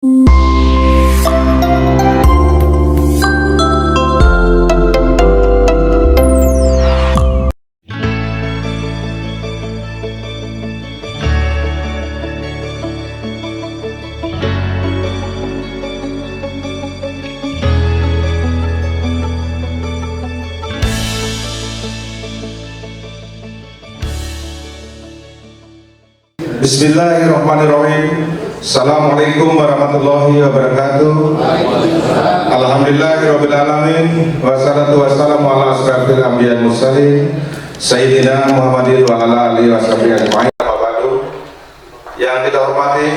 Bismillahirrahmanirrahim. Assalamualaikum warahmatullahi wabarakatuh. Alhamdulillahirabbil alamin. Wassalatu wassalamu ala asyrafil anbiya'i wal mursalin sayyidina Muhammadin wa ala alihi washabihi ajmain. Yang kita hormati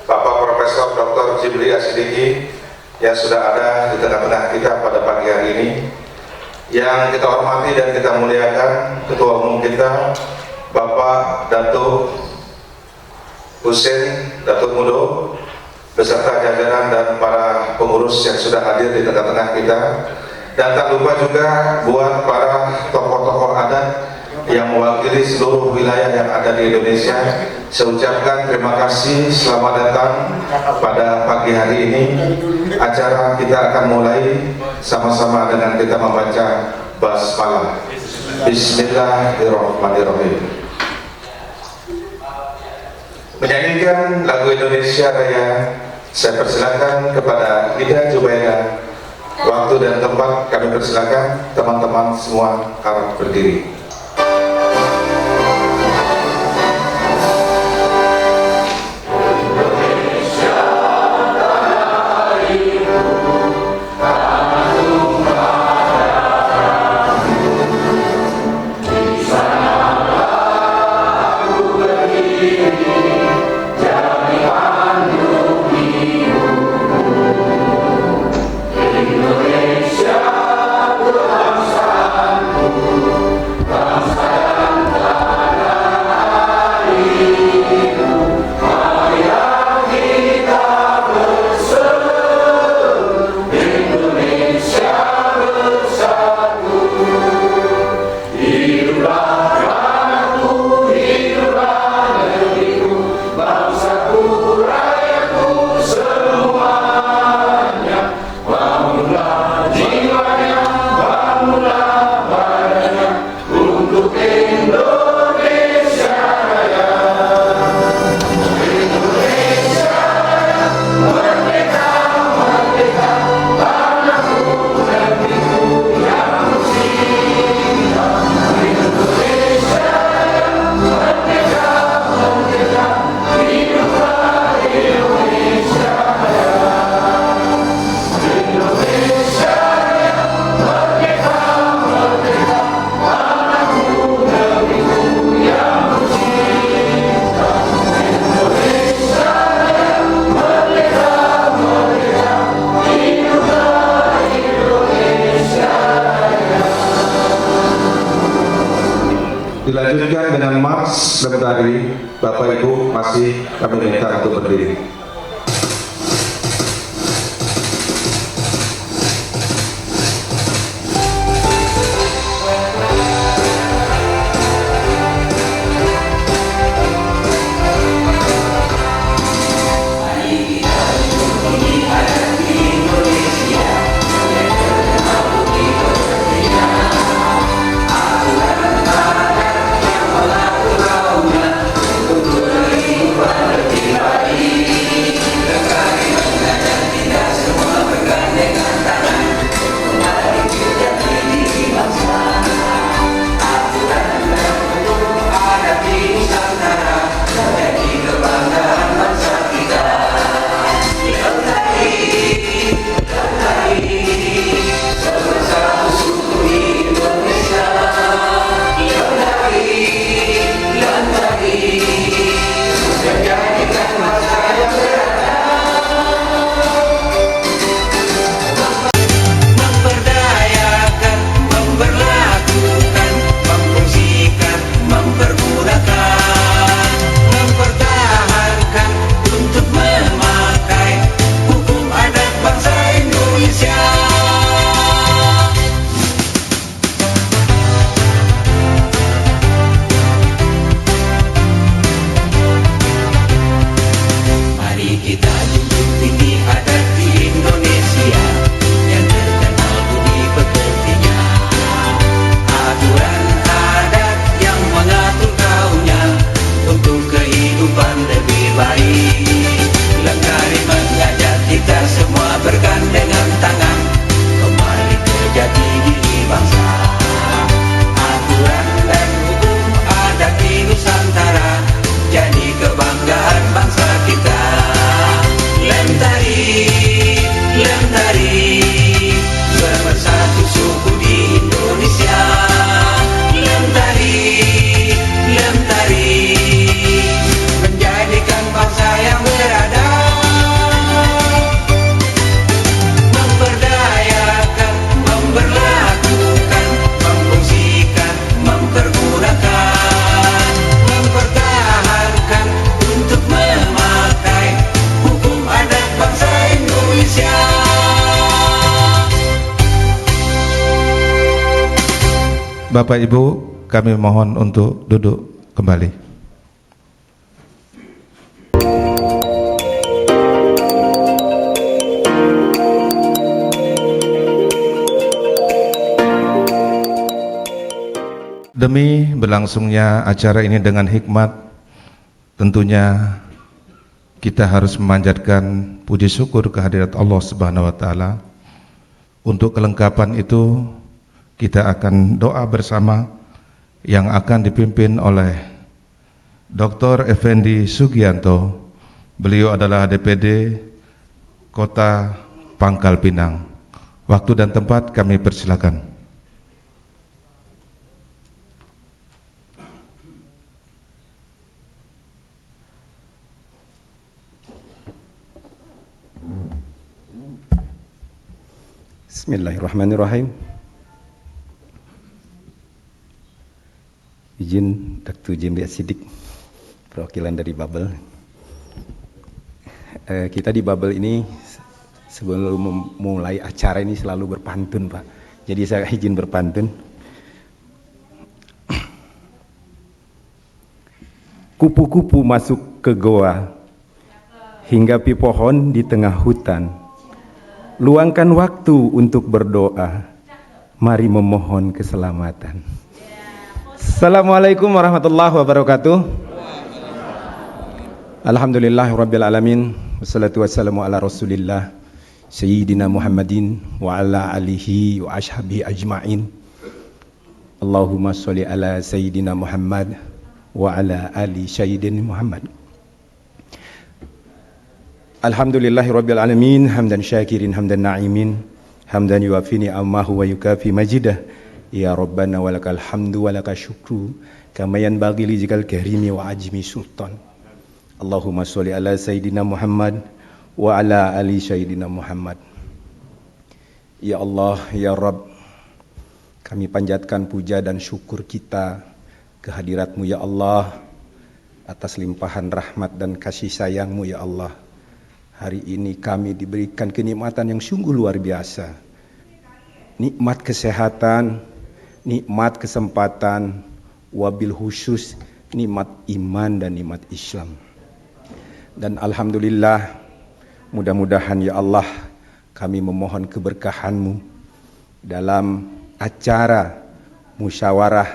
Bapak Profesor Dr. Jibri Asidiki yang sudah ada di tengah-tengah kita pada pagi hari ini. Yang kita hormati dan kita muliakan Ketua Umum kita Bapak Datuk Husein Datuk Mudo beserta jajaran dan para pengurus yang sudah hadir di tengah-tengah kita, dan tak lupa juga buat para tokoh-tokoh adat yang mewakili seluruh wilayah yang ada di Indonesia. Saya ucapkan terima kasih, selamat datang pada pagi hari ini. Acara kita akan mulai sama-sama dengan kita membaca basmalah. Bismillahirrahmanirrahim. Menyanyikan lagu Indonesia Raya, saya persilakan kepada Ida Jubaida. Waktu dan tempat kami persilakan, teman-teman semua harap berdiri. Dilanjutkan dengan Mars Mentari. Bapak Ibu masih kami minta untuk berdiri. Bye. Bapak Ibu, kami mohon untuk duduk kembali. Demi berlangsungnya acara ini dengan hikmat, tentunya kita harus memanjatkan puji syukur kehadirat Allah Subhanahu wa taala. Untuk kelengkapan itu kita akan doa bersama yang akan dipimpin oleh Dr. Effendi Sugianto. Beliau adalah DPD Kota Pangkal Pinang. Waktu dan tempat kami persilakan. Bismillahirrahmanirrahim. Izin Dr. Jimli Asidik, perwakilan dari Babel. Kita di Babel ini sebelum memulai acara ini selalu berpantun, Pak. Jadi saya izin berpantun. Kupu-kupu masuk ke goa, hinggapi pohon di tengah hutan. Luangkan waktu untuk berdoa, mari memohon keselamatan. Assalamualaikum warahmatullahi wabarakatuh. Alhamdulillahirabbil alamin, wassalatu wassalamu ala Rasulillah Sayyidina Muhammadin wa ala alihi wa ashabihi ajma'in. Allahumma sholli ala Sayyidina Muhammad wa ala ali Sayyidina Muhammad. Alhamdulillahirabbil alamin, hamdan syakirin hamdan na'imin, hamdan yuwafi ni'amahu wa yukafi majidah. Ya Rabbana walakal hamdu walakal syukru kama yanbaghi li dzikal karimi wa ajmi sultan. Allahumma sholli ala Sayyidina Muhammad wa ala ali Sayyidina Muhammad. Ya Allah, ya Rabb, kami panjatkan puja dan syukur kita kehadirat-Mu ya Allah, atas limpahan rahmat dan kasih sayang-Mu ya Allah. Hari ini kami diberikan kenikmatan yang sungguh luar biasa. Nikmat kesehatan, nikmat kesempatan, wabil khusus nikmat iman dan nikmat Islam. Dan alhamdulillah, mudah-mudahan ya Allah, kami memohon keberkahan-Mu dalam acara musyawarah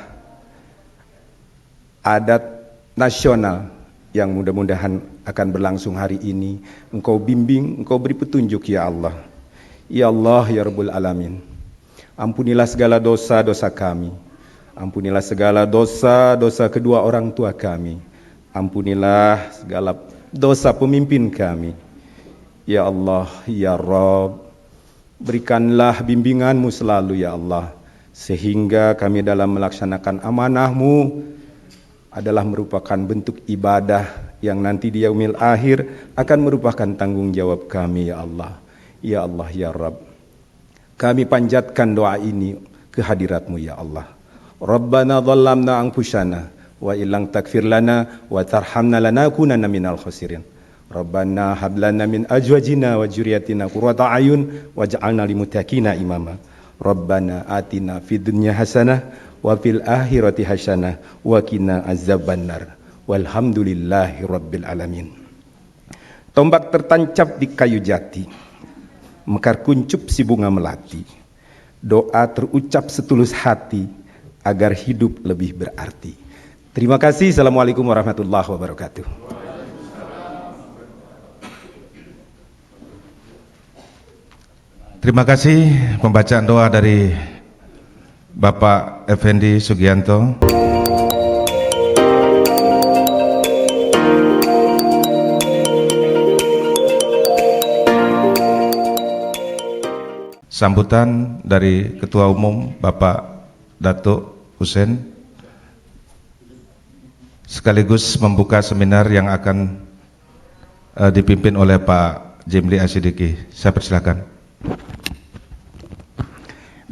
adat nasional yang mudah-mudahan akan berlangsung hari ini. Engkau bimbing, Engkau beri petunjuk ya Allah. Ya Allah, ya Rabbul Alamin. Ampunilah segala dosa-dosa kami. Ampunilah segala dosa-dosa kedua orang tua kami. Ampunilah segala dosa pemimpin kami. Ya Allah, ya Rabb, berikanlah bimbingan-Mu selalu ya Allah, sehingga kami dalam melaksanakan amanah-Mu adalah merupakan bentuk ibadah yang nanti di yaumil akhir akan merupakan tanggung jawab kami ya Allah. Ya Allah, ya Rabb, kami panjatkan doa ini ke hadirat-Mu ya Allah. Rabbana dhallamna anfusana wa illam takfir lana wa tarhamna lanakunanna minal khasirin. Rabbana hab lana min azwajina wa dzurriyyatina qurrata a'yun waj'alna lil muttaqina imama. Rabbana atina fid dunya hasanah wa fil akhirati hasanah wa qina azabannar. Walhamdulillahi rabbil alamin. Tombak tertancap di kayu jati, mekar kuncup si bunga melati. Doa terucap setulus hati agar hidup lebih berarti. Terima kasih. Assalamualaikum warahmatullahi wabarakatuh. Terima kasih pembacaan doa dari Bapak Effendi Sugianto. Sambutan dari Ketua Umum Bapak Datuk Hussein, sekaligus membuka seminar yang akan dipimpin oleh Pak Jimli Asidiki. Saya persilakan.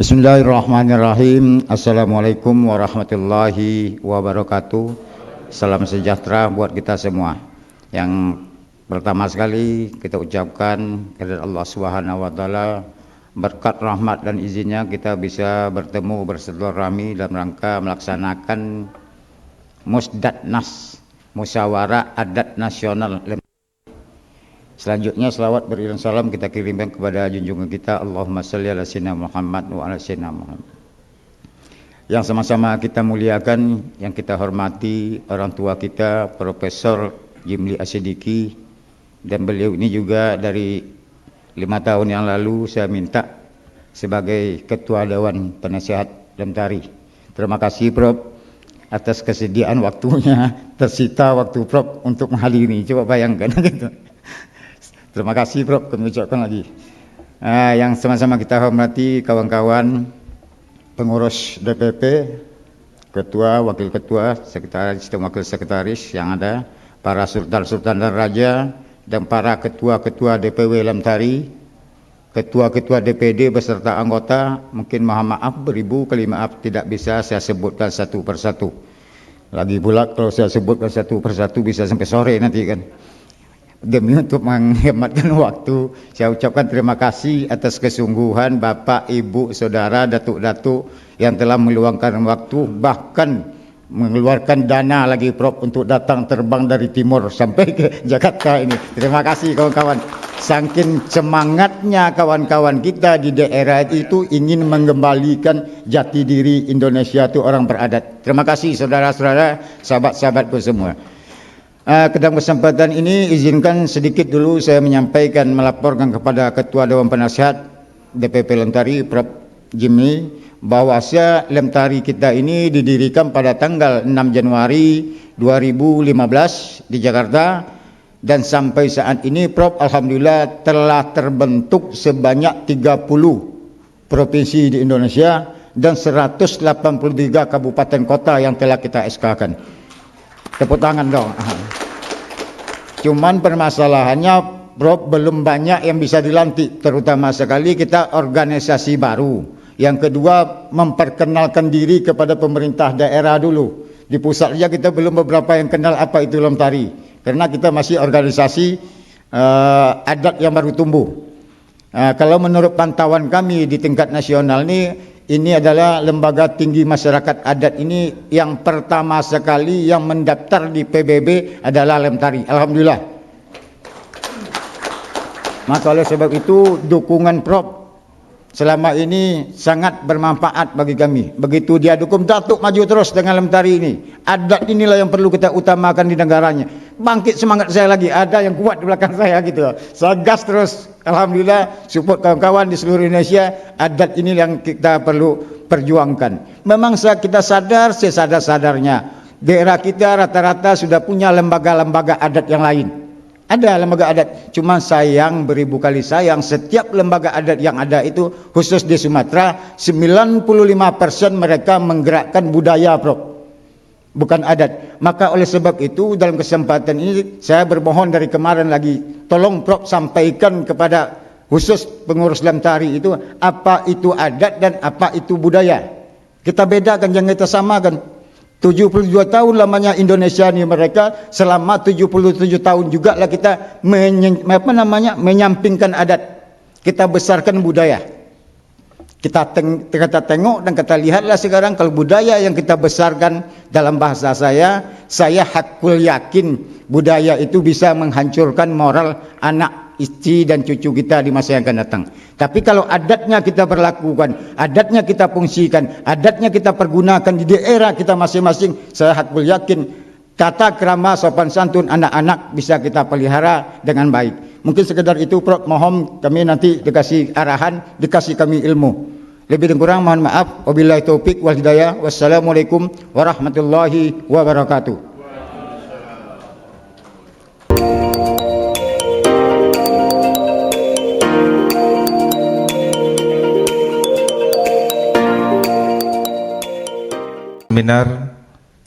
Bismillahirrahmanirrahim. Assalamualaikum warahmatullahi wabarakatuh. Salam sejahtera buat kita semua. Yang pertama sekali kita ucapkan kepada Allah Subhanahu wa taala, berkat rahmat dan izinnya kita bisa bertemu bersilaturahmi dalam rangka melaksanakan Musdatnas, Musyawarah Adat Nasional. Selanjutnya selawat beriring salam kita kirimkan kepada junjungan kita, Allahumma shalli ala sayyidina Muhammad wa ala sayyidina Muhammad. Yang sama-sama kita muliakan, yang kita hormati orang tua kita Profesor Jimli Asidiki, dan beliau ini juga dari 5 tahun yang lalu saya minta sebagai Ketua Dewan Penasehat Lemtari. Terima kasih Prof atas kesediaan waktunya, tersita waktu Prof untuk menghadiri. Coba bayangkan gitu. Terima kasih Prof, kami ucapkan lagi. Yang sama-sama kita hormati kawan-kawan pengurus DPP, ketua, wakil ketua, sekretaris dan wakil sekretaris yang ada, para sultan-sultan dan raja, dan para ketua-ketua DPW Lemtari, ketua-ketua DPD beserta anggota. Mungkin mohon maaf, beribu kali maaf tidak bisa saya sebutkan satu persatu. Lagi pula kalau saya sebutkan satu persatu bisa sampai sore nanti kan. Demi untuk menghematkan waktu, saya ucapkan terima kasih atas kesungguhan Bapak, Ibu, Saudara, Datuk-Datuk yang telah meluangkan waktu, bahkan mengeluarkan dana lagi Prof untuk datang terbang dari timur sampai ke Jakarta ini. Terima kasih kawan-kawan. Saking semangatnya kawan-kawan kita di daerah itu ingin mengembalikan jati diri Indonesia itu orang beradat. Terima kasih saudara-saudara, sahabat-sahabatku semua. Dalam kesempatan ini izinkan sedikit dulu saya menyampaikan, melaporkan kepada Ketua Dewan Penasehat DPP Lemtari Prof Jimli, bahwasanya Lemtari kita ini didirikan pada tanggal 6 Januari 2015 di Jakarta, dan sampai saat ini Prof alhamdulillah telah terbentuk sebanyak 30 provinsi di Indonesia dan 183 kabupaten kota yang telah kita SK-kan. Tepuk tangan dong. Cuman permasalahannya Prof belum banyak yang bisa dilantik, terutama sekali kita organisasi baru. Yang kedua, memperkenalkan diri kepada pemerintah daerah dulu. Di pusat saja kita belum beberapa yang kenal apa itu Lemtari, karena kita masih organisasi adat yang baru tumbuh. Kalau menurut pantauan kami di tingkat nasional ini adalah lembaga tinggi masyarakat adat ini yang pertama sekali yang mendaftar di PBB adalah Lemtari. Alhamdulillah. Maka oleh sebab itu dukungan Prof selama ini sangat bermanfaat bagi kami. Begitu dia dukung, Datuk maju terus dengan Lemtari ini. Adat inilah yang perlu kita utamakan di negaranya. Bangkit semangat saya lagi, ada yang kuat di belakang saya gitu. Saya gas terus. Alhamdulillah support kawan-kawan di seluruh Indonesia. Adat ini yang kita perlu perjuangkan. Memang kita sadar sesadar-sadarnya daerah kita rata-rata sudah punya lembaga-lembaga adat yang lain. Ada lembaga adat, cuma sayang, beribu kali sayang, setiap lembaga adat yang ada itu khusus di Sumatera 95% mereka menggerakkan budaya Prof, bukan adat. Maka oleh sebab itu dalam kesempatan ini saya bermohon dari kemarin lagi, tolong Prof sampaikan kepada khusus pengurus Lemtari itu apa itu adat dan apa itu budaya. Kita bedakan, jangan kita samakan. 72 tahun lamanya Indonesia ini, mereka selama 77 tahun juga lah kita menyampingkan adat. Kita besarkan budaya. Kita tengok dan kita lihatlah sekarang, kalau budaya yang kita besarkan, dalam bahasa saya hakul yakin budaya itu bisa menghancurkan moral anak, istri dan cucu kita di masa yang akan datang. Tapi kalau adatnya kita berlakukan, adatnya kita fungsikan, adatnya kita pergunakan di daerah kita masing-masing, saya hakul yakin tata krama sopan santun anak-anak bisa kita pelihara dengan baik. Mungkin sekedar itu Prof, mohon kami nanti dikasih arahan, dikasih kami ilmu. Lebih dan kurang mohon maaf. Wabillahi taufik wal hidayah. Wassalamualaikum warahmatullahi wabarakatuh. Seminar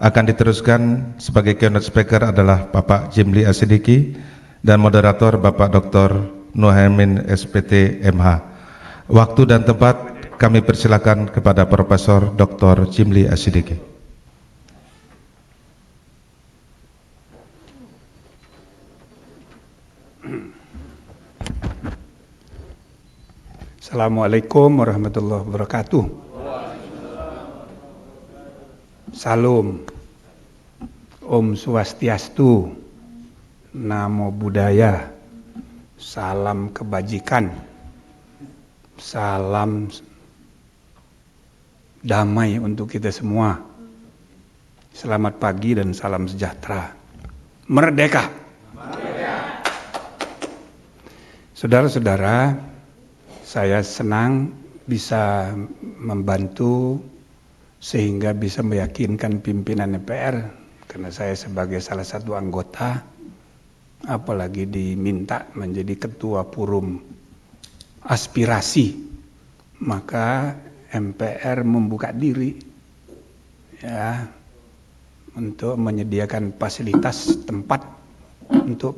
akan diteruskan. Sebagai keynote speaker adalah Bapak Jimli Asidiki dan moderator Bapak Dr. Nuhaimin SPT MH. Waktu dan tempat kami persilakan kepada Profesor Dr. Jimli Asidiki. Assalamualaikum warahmatullahi wabarakatuh. Salam. Om Swastiastu. Namo Buddhaya. Salam kebajikan. Salam damai untuk kita semua. Selamat pagi dan salam sejahtera. Merdeka. Saudara-saudara, saya senang bisa membantu sehingga bisa meyakinkan pimpinan DPR, karena saya sebagai salah satu anggota, apalagi diminta menjadi ketua forum aspirasi, maka MPR membuka diri ya untuk menyediakan fasilitas tempat untuk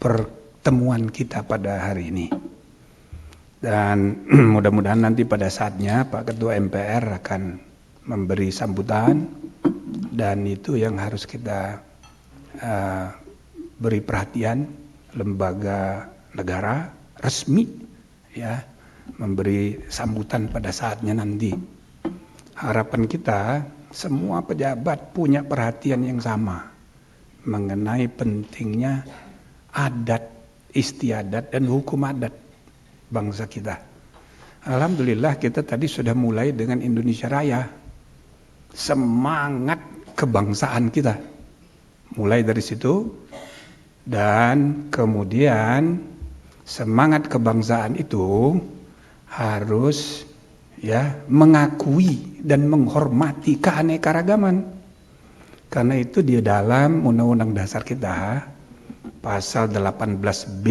pertemuan kita pada hari ini. Dan mudah-mudahan nanti pada saatnya Pak Ketua MPR akan memberi sambutan, dan itu yang harus kita beri perhatian. Lembaga negara resmi ya memberi sambutan pada saatnya nanti. Harapan kita semua pejabat punya perhatian yang sama mengenai pentingnya adat istiadat dan hukum adat bangsa kita. Alhamdulillah kita tadi sudah mulai dengan Indonesia Raya. Semangat kebangsaan kita. Mulai dari situ, dan kemudian semangat kebangsaan itu harus ya mengakui dan menghormati keanekaragaman. Karena itu di dalam Undang-Undang Dasar kita pasal 18B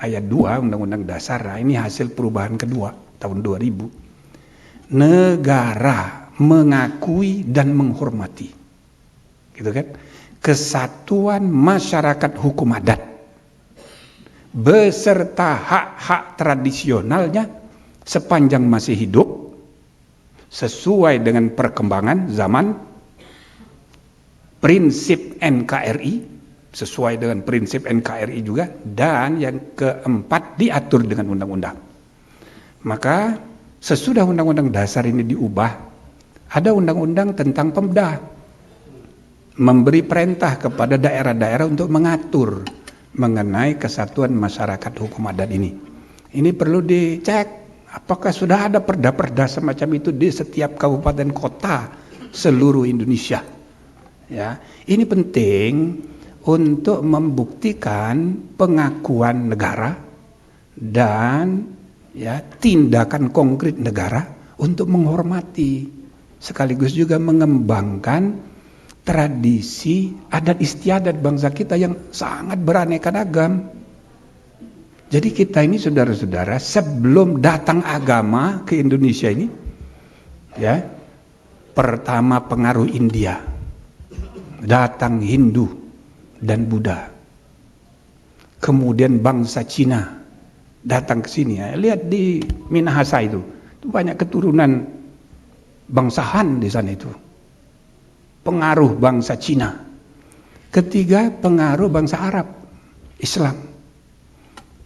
ayat 2 Undang-Undang Dasar, ini hasil perubahan kedua tahun 2000. Negara mengakui dan menghormati, gitu kan, kesatuan masyarakat hukum adat beserta hak-hak tradisionalnya sepanjang masih hidup sesuai dengan perkembangan zaman, prinsip NKRI sesuai dengan prinsip NKRI juga, dan yang keempat diatur dengan undang-undang. Maka sesudah Undang-Undang Dasar ini diubah, ada undang-undang tentang Pemda, memberi perintah kepada daerah-daerah untuk mengatur mengenai kesatuan masyarakat hukum adat ini. Ini perlu dicek apakah sudah ada perda-perda semacam itu di setiap kabupaten kota seluruh Indonesia. Ya, ini penting untuk membuktikan pengakuan negara dan ya tindakan konkret negara untuk menghormati sekaligus juga mengembangkan tradisi adat istiadat bangsa kita yang sangat beraneka ragam. Jadi kita ini saudara-saudara, sebelum datang agama ke Indonesia ini ya, pertama pengaruh India, datang Hindu dan Buddha. Kemudian bangsa Cina datang ke sini ya. Lihat di Minahasa itu banyak keturunan bangsa Han di sana itu. Pengaruh bangsa Cina. Ketiga, pengaruh bangsa Arab, Islam.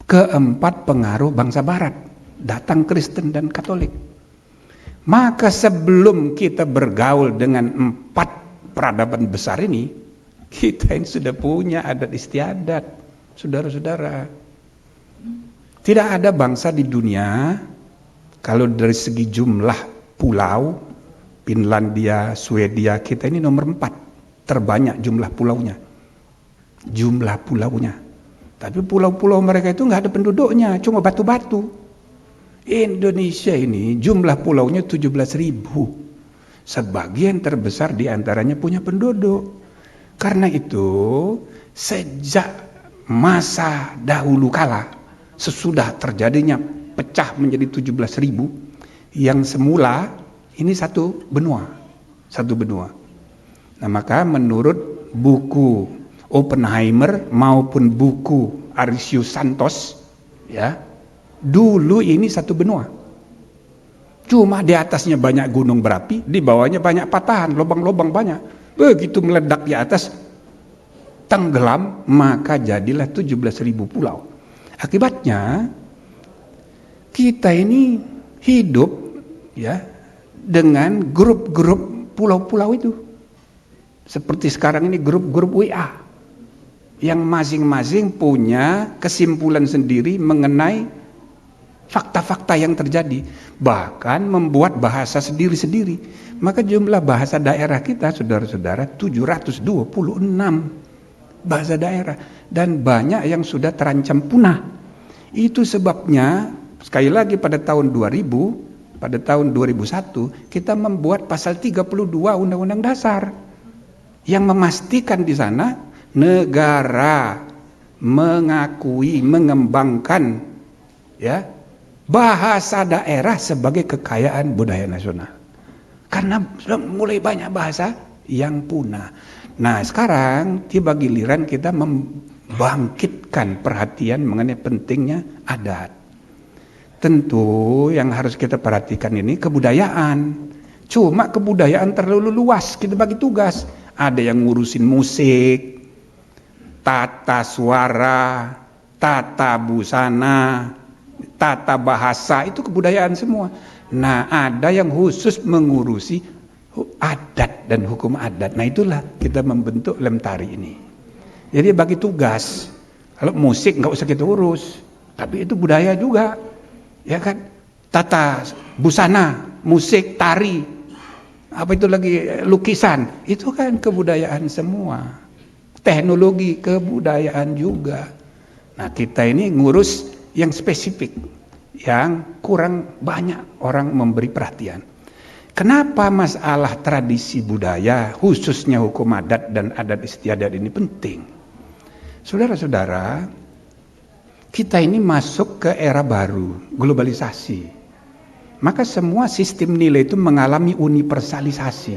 Keempat, pengaruh bangsa Barat, datang Kristen dan Katolik. Maka sebelum kita bergaul dengan empat peradaban besar ini, kita ini sudah punya adat istiadat, saudara-saudara. Tidak ada bangsa di dunia, kalau dari segi jumlah pulau, Finlandia, Swedia, kita ini nomor 4 terbanyak jumlah pulaunya. Jumlah pulaunya. Tapi pulau-pulau mereka itu nggak ada penduduknya, cuma batu-batu. Indonesia ini jumlah pulaunya 17.000. Sebagian terbesar diantaranya punya penduduk. Karena itu sejak masa dahulu kala, sesudah terjadinya pecah menjadi 17.000, yang semula ini satu benua. Nah maka menurut buku Oppenheimer maupun buku Arisius Santos, ya, dulu ini satu benua. Cuma di atasnya banyak gunung berapi, di bawahnya banyak patahan, lubang-lubang banyak. Begitu meledak di atas, tenggelam, maka jadilah 17.000 pulau. Akibatnya kita ini hidup ya dengan grup-grup pulau-pulau itu. Seperti sekarang ini grup-grup WA yang masing-masing punya kesimpulan sendiri mengenai fakta-fakta yang terjadi, bahkan membuat bahasa sendiri-sendiri. Maka jumlah bahasa daerah kita, saudara-saudara, 726 bahasa daerah, dan banyak yang sudah terancam punah. Itu sebabnya sekali lagi pada tahun 2000, pada tahun 2001 kita membuat pasal 32 Undang-Undang Dasar yang memastikan di sana negara mengakui, mengembangkan ya bahasa daerah sebagai kekayaan budaya nasional. Karena sudah mulai banyak bahasa yang punah. Nah, sekarang tiba giliran kita membangkitkan perhatian mengenai pentingnya adat. Tentu yang harus kita perhatikan ini kebudayaan. Cuma kebudayaan terlalu luas, kita bagi tugas. Ada yang ngurusin musik, tata suara, tata busana, tata bahasa, itu kebudayaan semua. Nah, ada yang khusus mengurusi adat dan hukum adat. Nah, itulah kita membentuk Lemtari ini. Jadi bagi tugas. Kalau musik nggak usah kita urus, tapi itu budaya juga, ya kan? Tata busana, musik, tari, apa itu lagi, lukisan, itu kan kebudayaan semua. Teknologi kebudayaan juga. Nah, kita ini ngurus yang spesifik, yang kurang banyak orang memberi perhatian. Kenapa masalah tradisi budaya, khususnya hukum adat dan adat istiadat ini penting? Saudara-saudara, kita ini masuk ke era baru, globalisasi. Maka semua sistem nilai itu mengalami universalisasi,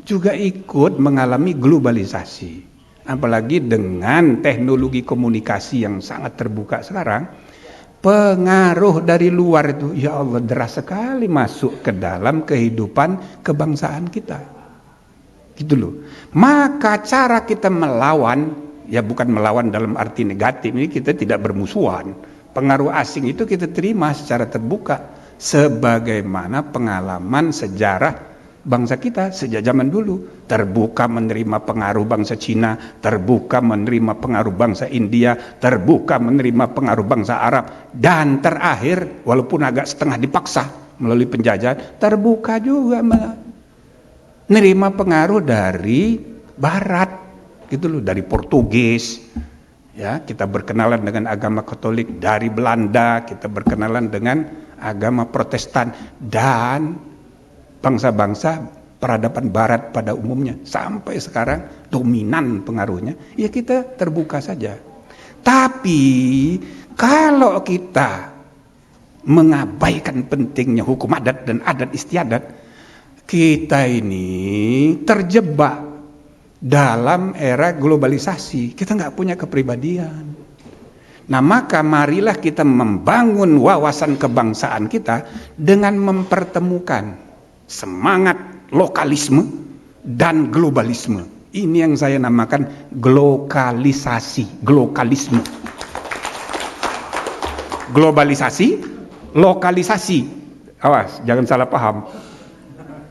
juga ikut mengalami globalisasi. Apalagi dengan teknologi komunikasi yang sangat terbuka sekarang, pengaruh dari luar itu, ya Allah, deras sekali masuk ke dalam kehidupan kebangsaan kita. Gitu loh. Maka cara kita melawan, ya bukan melawan dalam arti negatif, ini kita tidak bermusuhan. Pengaruh asing itu kita terima secara terbuka, sebagaimana pengalaman sejarah bangsa kita sejak zaman dulu. Terbuka menerima pengaruh bangsa Cina, terbuka menerima pengaruh bangsa India, terbuka menerima pengaruh bangsa Arab, dan terakhir walaupun agak setengah dipaksa melalui penjajahan, terbuka juga menerima pengaruh dari Barat, gitu loh, dari Portugis. Ya, kita berkenalan dengan agama Katolik. Dari Belanda kita berkenalan dengan agama Protestan, dan bangsa-bangsa peradaban Barat pada umumnya sampai sekarang dominan pengaruhnya. Ya, kita terbuka saja. Tapi kalau kita mengabaikan pentingnya hukum adat dan adat istiadat, kita ini terjebak dalam era globalisasi. Kita nggak punya kepribadian. Nah, maka marilah kita membangun wawasan kebangsaan kita dengan mempertemukan semangat lokalisme dan globalisme. Ini yang saya namakan glokalisasi, globalisme. Globalisasi, lokalisasi. Awas, jangan salah paham.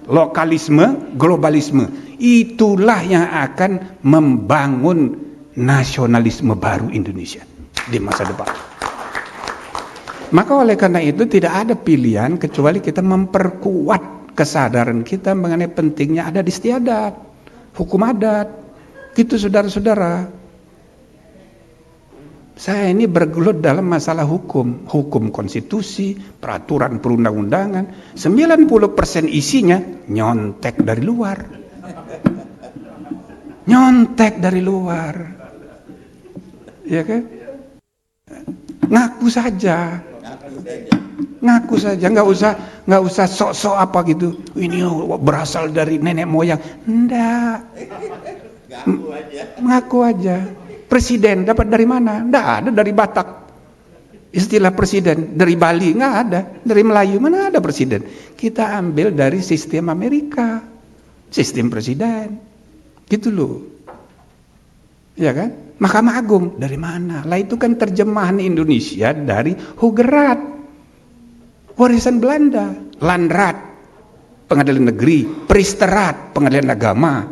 Lokalisme, globalisme. Itulah yang akan membangun nasionalisme baru Indonesia di masa depan. Maka oleh karena itu tidak ada pilihan kecuali kita memperkuat kesadaran kita mengenai pentingnya adat istiadat, hukum adat. Gitu saudara-saudara. Saya ini bergelut dalam masalah hukum, hukum konstitusi, peraturan perundang-undangan. 90% isinya nyontek dari luar. Nyontek dari luar. Ya kan? Ngaku saja, nggak usah sok-sok apa gitu. Ini berasal dari nenek moyang, enggak. Ngaku aja. Presiden dapat dari mana? Enggak ada dari Batak. Istilah presiden dari Bali nggak ada, dari Melayu mana ada presiden. Kita ambil dari sistem Amerika, sistem presiden, gitu loh. Ya kan? Mahkamah Agung dari mana? Lah itu kan terjemahan Indonesia dari Hugerat. Warisan Belanda, Landrat, pengadilan negeri, Pristeraat, pengadilan agama.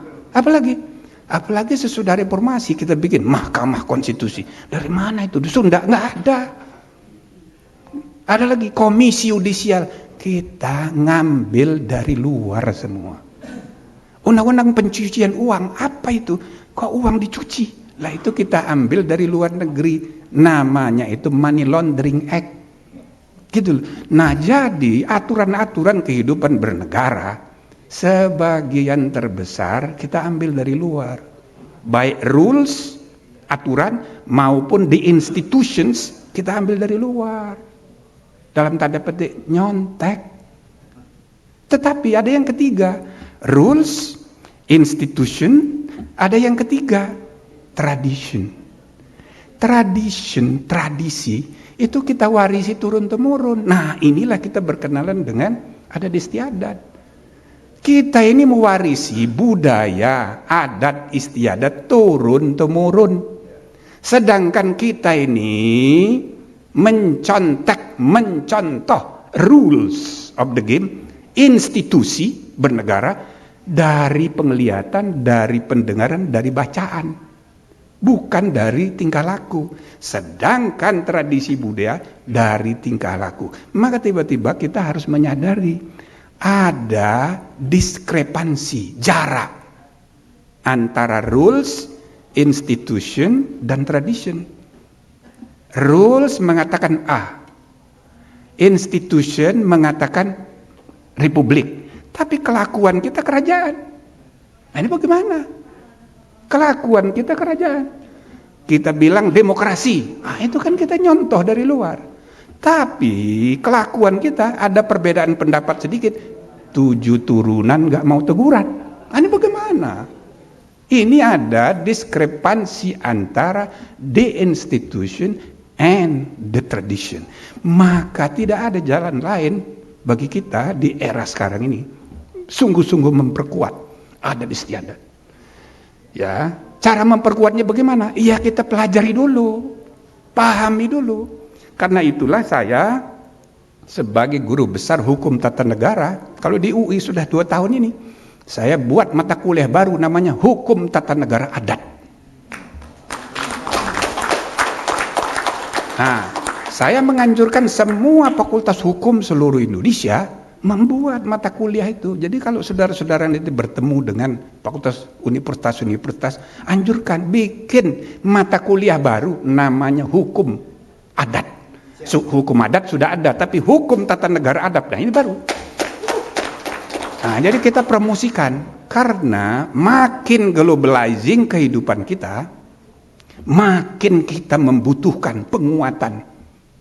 Apalagi sesudah reformasi kita bikin Mahkamah Konstitusi. Dari mana itu? Di Sunda nggak ada. Ada lagi Komisi Yudisial. Kita ngambil dari luar semua. Undang-undang pencucian uang, apa itu? Kok uang dicuci? Lah itu kita ambil dari luar negeri. Namanya itu Money Laundering Act. Gitu loh. Nah, jadi aturan-aturan kehidupan bernegara sebagian terbesar kita ambil dari luar. Baik rules, aturan maupun the institutions kita ambil dari luar. Dalam tanda petik nyontek. Tetapi ada yang ketiga, rules, institution, ada yang ketiga, tradition. Tradisi itu kita warisi turun-temurun. Nah, inilah kita berkenalan dengan adat istiadat. Kita ini mewarisi budaya, adat istiadat turun-temurun. Sedangkan kita ini mencontoh rules of the game, institusi bernegara dari penglihatan, dari pendengaran, dari bacaan. Bukan dari tingkah laku. Sedangkan tradisi budaya dari tingkah laku. Maka tiba-tiba kita harus menyadari ada diskrepansi, jarak antara rules, institution, dan tradition. Rules mengatakan A, institution mengatakan republik, tapi kelakuan kita kerajaan. Nah, ini bagaimana? Kelakuan kita kerajaan. Kita bilang demokrasi, nah, itu kan kita nyontoh dari luar. Tapi kelakuan kita ada perbedaan pendapat sedikit, 7 turunan gak mau teguran. Nah, ini bagaimana? Ini ada diskrepansi antara the institution and the tradition. Maka tidak ada jalan lain bagi kita di era sekarang ini sungguh-sungguh memperkuat adat istiadat. Ya, cara memperkuatnya bagaimana? Iya, kita pelajari dulu, pahami dulu. Karena itulah saya sebagai guru besar hukum tata negara, kalau di UI sudah 2 tahun ini, saya buat mata kuliah baru namanya Hukum Tata Negara Adat. Nah, saya menganjurkan semua fakultas hukum seluruh Indonesia membuat mata kuliah itu. Jadi kalau saudara-saudara nanti bertemu dengan fakultas universitas, anjurkan bikin mata kuliah baru namanya Hukum Adat. Hukum adat sudah ada, tapi Hukum Tata Negara Adat, nah ini baru. Nah, jadi kita promosikan, karena makin globalizing kehidupan kita, makin kita membutuhkan penguatan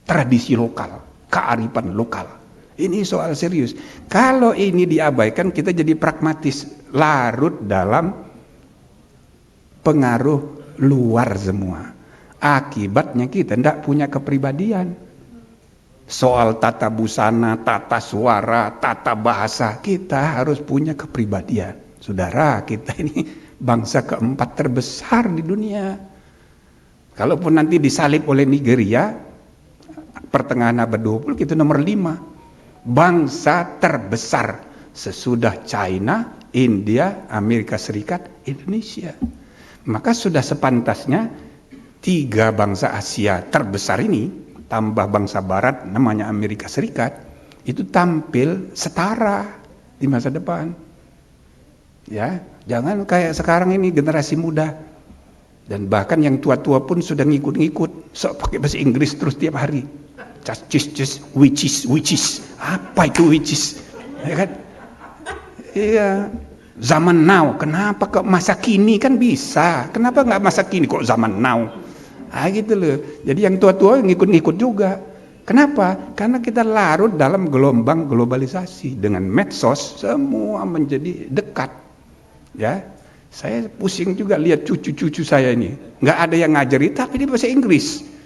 tradisi lokal, kearifan lokal. Ini soal serius. Kalau ini diabaikan, kita jadi pragmatis, larut dalam pengaruh luar semua. Akibatnya kita tidak punya kepribadian. Soal tata busana, tata suara, tata bahasa, kita harus punya kepribadian. Saudara, kita ini bangsa keempat terbesar di dunia. Kalaupun nanti disalib oleh Nigeria, pertengahan abad 20, kita nomor 5. Bangsa terbesar sesudah China, India, Amerika Serikat, Indonesia. Maka sudah sepantasnya 3 bangsa Asia terbesar ini, tambah bangsa barat namanya Amerika Serikat, itu tampil setara di masa depan. Ya, jangan kayak sekarang ini generasi muda. Dan bahkan yang tua-tua pun sudah ngikut-ngikut, sok pakai bahasa Inggris terus tiap hari. Cis, which is. Apa itu which is? Ya kan? Iya. Zaman now, kenapa kok masa kini kan bisa? Kenapa nggak masa kini kok zaman now? Ah gitu loh. Jadi yang tua-tua ngikut-ngikut juga. Kenapa? Karena kita larut dalam gelombang globalisasi. Dengan medsos semua menjadi dekat. Ya, saya pusing juga lihat cucu-cucu saya ini. Nggak ada yang ngajari, tapi dia bahasa Inggris.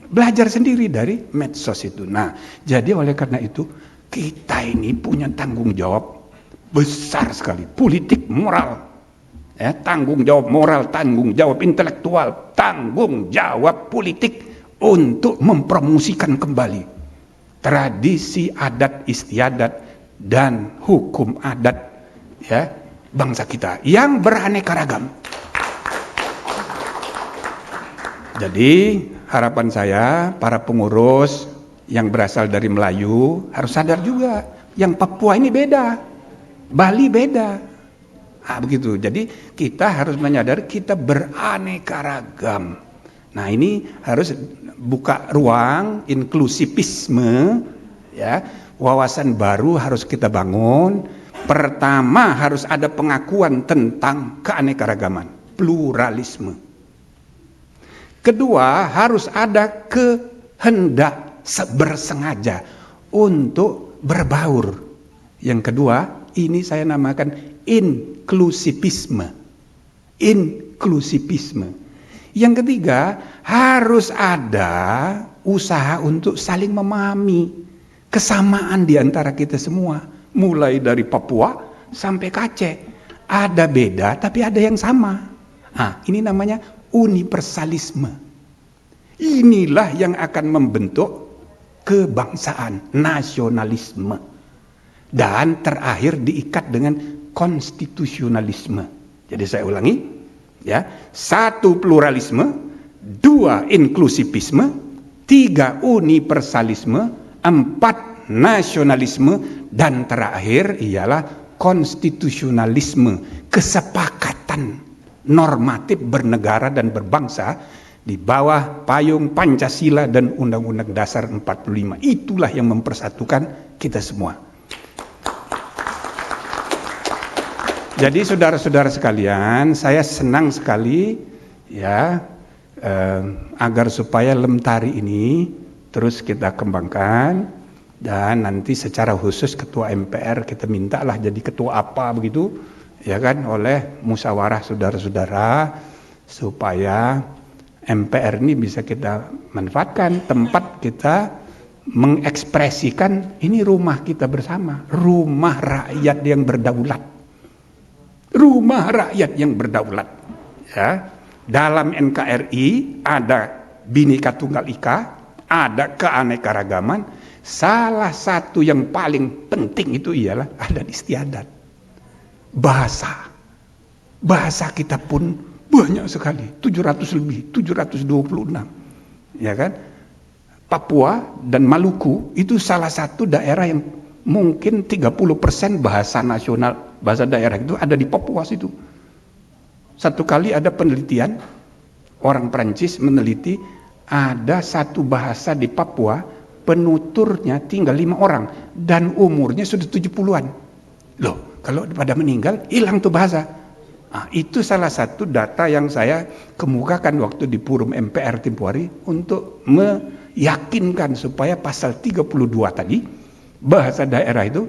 Belajar sendiri dari medsos itu. Nah, jadi oleh karena itu kita ini punya tanggung jawab besar sekali. Politik, moral. Ya, tanggung jawab moral, tanggung jawab intelektual, tanggung jawab politik untuk mempromosikan kembali tradisi adat istiadat dan hukum adat ya bangsa kita yang beraneka ragam. Jadi harapan saya para pengurus yang berasal dari Melayu harus sadar juga, yang Papua ini beda, Bali beda. Begitu. Jadi kita harus menyadari kita beraneka ragam. Nah, ini harus buka ruang inklusivisme ya. Wawasan baru harus kita bangun. Pertama harus ada pengakuan tentang keanekaragaman, pluralisme. Kedua, harus ada kehendak bersengaja untuk berbaur. Yang kedua, ini saya namakan inklusivisme. Inklusivisme. Yang ketiga, harus ada usaha untuk saling memahami kesamaan di antara kita semua. Mulai dari Papua sampai Aceh. Ada beda, tapi ada yang sama. Ini namanya universalisme. Inilah yang akan membentuk kebangsaan, nasionalisme. Dan terakhir diikat dengan konstitusionalisme. Jadi saya ulangi, ya. 1 pluralisme, 2 inklusivisme, 3 universalisme, 4 nasionalisme, dan terakhir ialah konstitusionalisme, kesepakatan normatif bernegara dan berbangsa di bawah payung Pancasila dan Undang-Undang Dasar 45. Itulah yang mempersatukan kita semua. Jadi saudara-saudara sekalian, saya senang sekali ya agar supaya Lemtari ini terus kita kembangkan, dan nanti secara khusus ketua MPR kita mintalah jadi ketua apa begitu ya kan, oleh musyawarah saudara-saudara, supaya MPR ini bisa kita manfaatkan, tempat kita mengekspresikan ini rumah kita bersama, rumah rakyat yang berdaulat. Rumah rakyat yang berdaulat. Ya. Dalam NKRI ada Bhinneka Tunggal Ika, ada keanekaragaman. Salah satu yang paling penting itu ialah adat istiadat. Bahasa. Bahasa kita pun banyak sekali, 700 lebih, 726. Ya kan? Papua dan Maluku itu salah satu daerah yang mungkin 30% bahasa nasional, bahasa daerah itu ada di Papua situ. Satu kali ada penelitian, orang Perancis meneliti, ada satu bahasa di Papua, penuturnya tinggal 5 orang, dan umurnya sudah 70-an. Loh, kalau pada meninggal, hilang tuh bahasa. Itu salah satu data yang saya kemukakan waktu di forum MPR tempo hari, untuk meyakinkan supaya pasal 32 tadi, bahasa daerah itu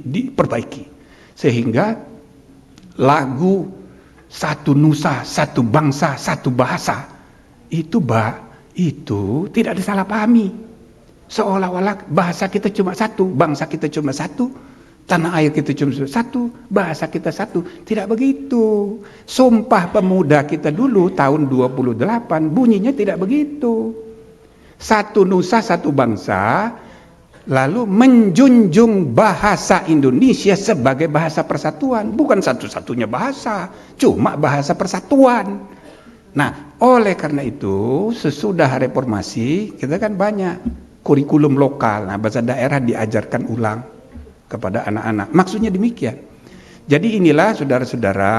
diperbaiki, sehingga lagu satu nusa, satu bangsa, satu bahasa itu tidak disalahpahami, seolah-olah bahasa kita cuma satu, bangsa kita cuma satu, tanah air kita cuma satu, bahasa kita satu. Tidak begitu. Sumpah Pemuda kita dulu tahun 28 bunyinya tidak begitu. Satu nusa, satu bangsa, lalu menjunjung bahasa Indonesia sebagai bahasa persatuan, bukan satu-satunya bahasa, cuma bahasa persatuan. Nah, oleh karena itu sesudah reformasi kita kan banyak kurikulum lokal, bahasa daerah diajarkan ulang kepada anak-anak. Maksudnya demikian. Jadi inilah saudara-saudara,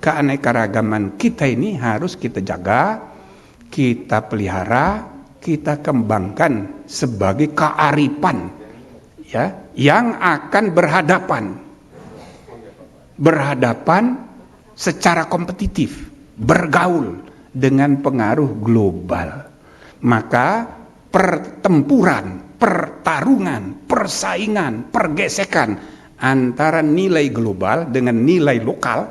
keanekaragaman kita ini harus kita jaga, kita pelihara, kita kembangkan sebagai kearifan ya, yang akan berhadapan secara kompetitif, bergaul dengan pengaruh global. Maka pertempuran, pertarungan, persaingan, pergesekan antara nilai global dengan nilai lokal,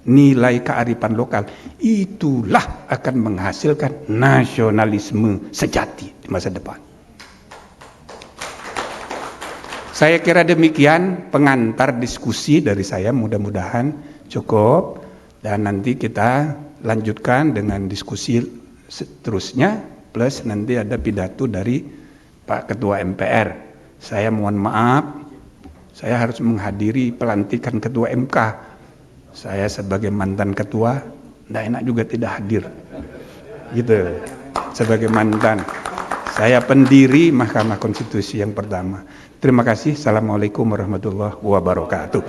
nilai kearifan lokal, itulah akan menghasilkan nasionalisme sejati di masa depan. Saya kira demikian pengantar diskusi dari saya, mudah-mudahan cukup, dan nanti kita lanjutkan dengan diskusi seterusnya, plus nanti ada pidato dari Pak Ketua MPR, saya mohon maaf, saya harus menghadiri pelantikan Ketua MK. Saya sebagai mantan ketua, tidak enak juga tidak hadir. Gitu, sebagai mantan. Saya pendiri Mahkamah Konstitusi yang pertama. Terima kasih. Assalamualaikum warahmatullahi wabarakatuh.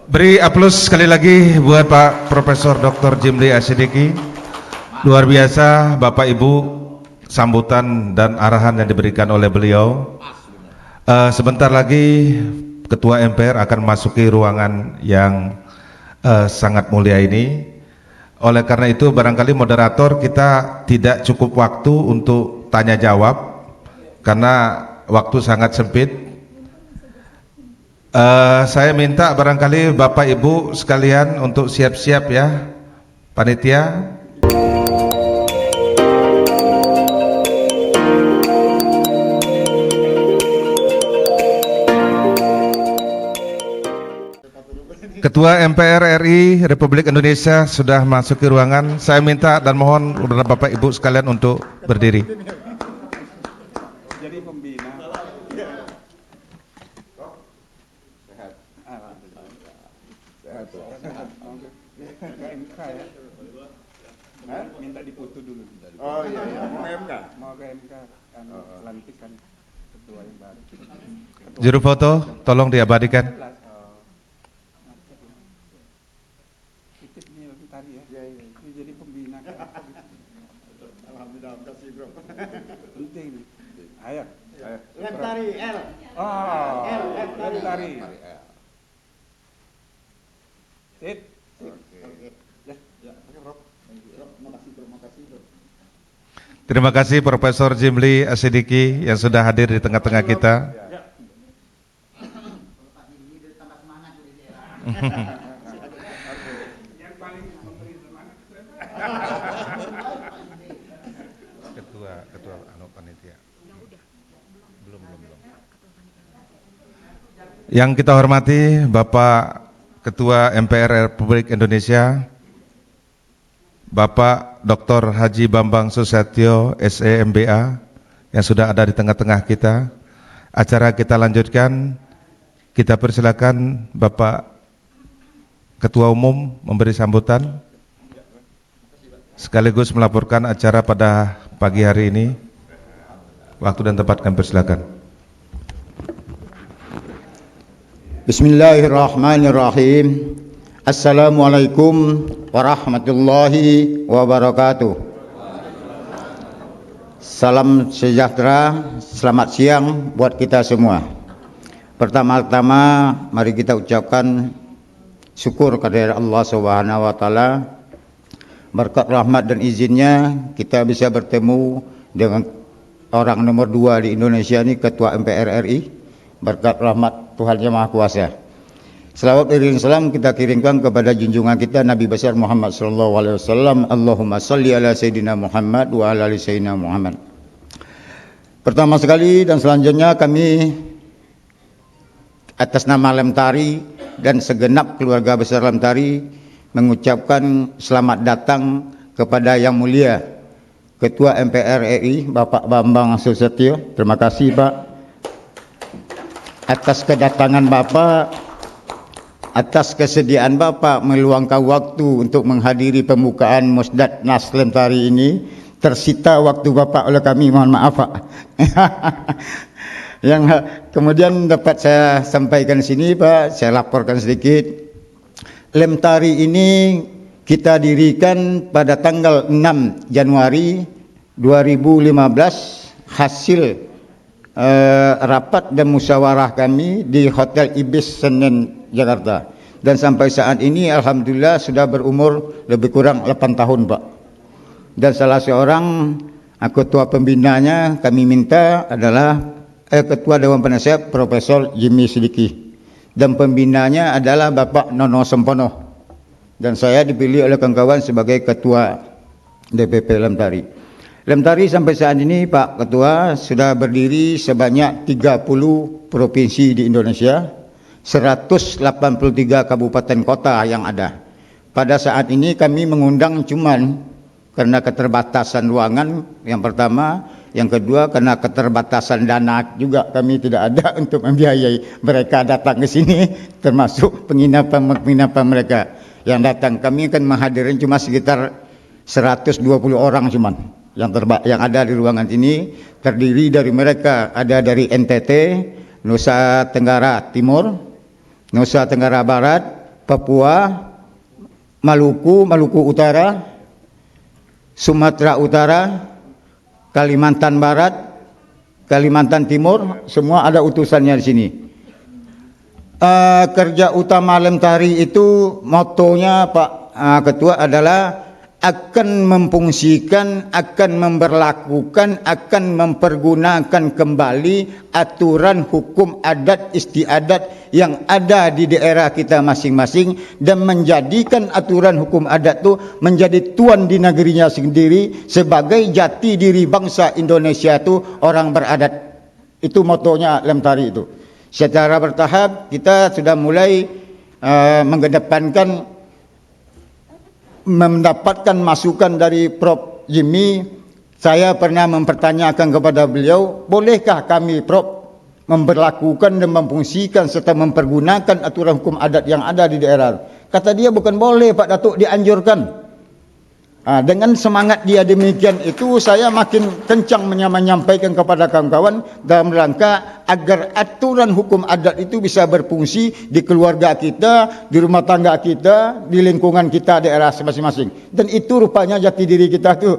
Beri aplaus sekali lagi buat Pak Profesor Dr. Jimli Asyidiki. Luar biasa Bapak Ibu sambutan dan arahan yang diberikan oleh beliau. Sebentar lagi Ketua MPR akan masuki ruangan yang sangat mulia ini. Oleh karena itu barangkali moderator kita tidak cukup waktu untuk tanya jawab karena waktu sangat sempit. Saya minta barangkali Bapak Ibu sekalian untuk siap-siap ya, panitia. Ketua MPR RI Republik Indonesia sudah masuk ke ruangan. Saya minta dan mohon kepada Bapak Ibu sekalian untuk berdiri. Jadi pembina. MK ya. Minta dipoto dulu. Oh iya, iya. Mau ke MK? Mau ke MK pelantikan ketua yang baru. Juru foto, tolong diabadikan. Titip nih tadi ya. Ini jadi pembina. Alhamdulillah, kasih bro. Penting nih. Ayo. Lem tari L. Oh, lem tari. Sip. Terima kasih Profesor Jimli Asyidiki yang sudah hadir di tengah-tengah kita. Ketua panitia. Belum. Yang kita hormati Bapak Ketua MPR Republik Indonesia, Bapak Dr. Haji Bambang Susatyo, SEMBA, yang sudah ada di tengah-tengah kita. Acara kita lanjutkan. Kita persilakan Bapak Ketua Umum memberi sambutan, sekaligus melaporkan acara pada pagi hari ini. Waktu dan tempat kami persilakan. Bismillahirrahmanirrahim. Assalamualaikum warahmatullahi wabarakatuh. Salam sejahtera, selamat siang buat kita semua. Pertama-tama mari kita ucapkan syukur kepada Allah Subhanahu wa taala. Berkat rahmat dan izinnya kita bisa bertemu dengan orang nomor 2 di Indonesia ini, Ketua MPR RI. Berkat rahmat Tuhan Yang Maha Kuasa. Selawat dan salam kita kirimkan kepada junjungan kita Nabi besar Muhammad sallallahu alaihi wasallam. Allahumma shalli ala sayyidina Muhammad wa ala ali sayyidina Muhammad. Pertama sekali dan selanjutnya kami atas nama Lemtari dan segenap keluarga besar Lemtari mengucapkan selamat datang kepada Yang Mulia Ketua MPR RI Bapak Bambang Susatyo. Terima kasih Pak atas kedatangan Bapak, atas kesediaan Bapak meluangkan waktu untuk menghadiri pembukaan Musnad Nas Lemtari ini. Tersita waktu Bapak oleh kami, mohon maaf Pak. Yang kemudian dapat saya sampaikan di sini Pak, saya laporkan sedikit. Lemtari ini kita dirikan pada tanggal 6 Januari 2015 hasil rapat dan musyawarah kami di Hotel Ibis Senen Jakarta, dan sampai saat ini alhamdulillah sudah berumur lebih kurang 8 tahun Pak. Dan salah seorang ketua pembinanya kami minta adalah Ketua Dewan Penasehat Profesor Jimli Asyidiki, dan pembinanya adalah Bapak Nono Sempono, dan saya dipilih oleh kawan-kawan sebagai Ketua DPP Lemtari. Lemtari sampai saat ini Pak Ketua sudah berdiri sebanyak 30 provinsi di Indonesia, 183 kabupaten kota yang ada. Pada saat ini kami mengundang cuman karena keterbatasan ruangan, yang pertama Yang kedua, karena keterbatasan dana juga kami tidak ada untuk membiayai mereka datang ke sini, termasuk penginapan mereka. Yang datang kami kan menghadirin cuma sekitar 120 orang cuman yang ada di ruangan ini, terdiri dari mereka ada dari NTT, Nusa Tenggara Timur, Nusa Tenggara Barat, Papua, Maluku Utara, Sumatera Utara, Kalimantan Barat, Kalimantan Timur, semua ada utusannya di sini. Kerja utama Lemtari itu motonya Pak Ketua adalah akan memfungsikan, akan memberlakukan, akan mempergunakan kembali aturan hukum adat istiadat yang ada di daerah kita masing-masing dan menjadikan aturan hukum adat itu menjadi tuan di negerinya sendiri sebagai jati diri bangsa Indonesia itu orang beradat. Itu motonya Lemtari itu. Secara bertahap kita sudah mulai mengedepankan mendapatkan masukan dari Prof. Jimmy. Saya pernah mempertanyakan kepada beliau, bolehkah kami Prof memberlakukan dan memfungsikan serta mempergunakan aturan hukum adat yang ada di daerah? Kata dia, bukan boleh Pak Datuk, dianjurkan. Dengan semangat dia demikian itu, saya makin kencang menyampaikan kepada kawan-kawan dalam rangka agar aturan hukum adat itu bisa berfungsi di keluarga kita, di rumah tangga kita, di lingkungan kita, daerah masing-masing. Dan itu rupanya jati diri kita tuh,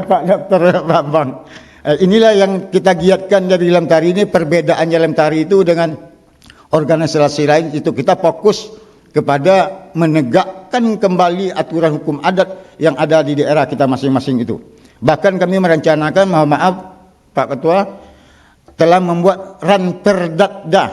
Pak Dr. Bambang. Inilah yang kita giatkan dari Lemtari ini. Perbedaannya Lemtari itu dengan organisasi lain itu kita fokus kepada menegakkan kembali aturan hukum adat yang ada di daerah kita masing-masing itu. Bahkan kami merencanakan, mohon maaf Pak Ketua, telah membuat Ranperdakda,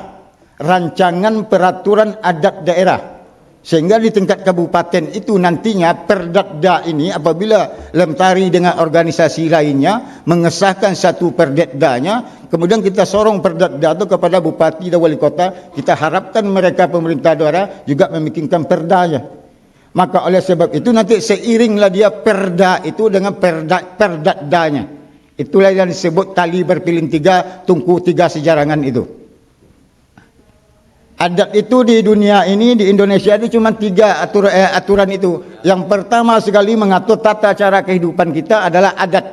rancangan peraturan adat daerah. Sehingga di tingkat kabupaten itu nantinya Perdakda ini apabila Lemtari dengan organisasi lainnya mengesahkan satu perdakdanya, kemudian kita sorong perdakda itu kepada bupati dan wali kota, kita harapkan mereka pemerintah daerah juga memikirkan perdanya. Maka oleh sebab itu nanti seiringlah dia perda itu dengan perdakdanya. Itulah yang disebut tali berpilin tiga, tungku tiga sejarangan itu. Adat itu di dunia ini, di Indonesia itu cuma tiga aturan itu. Yang pertama sekali mengatur tata cara kehidupan kita adalah adat.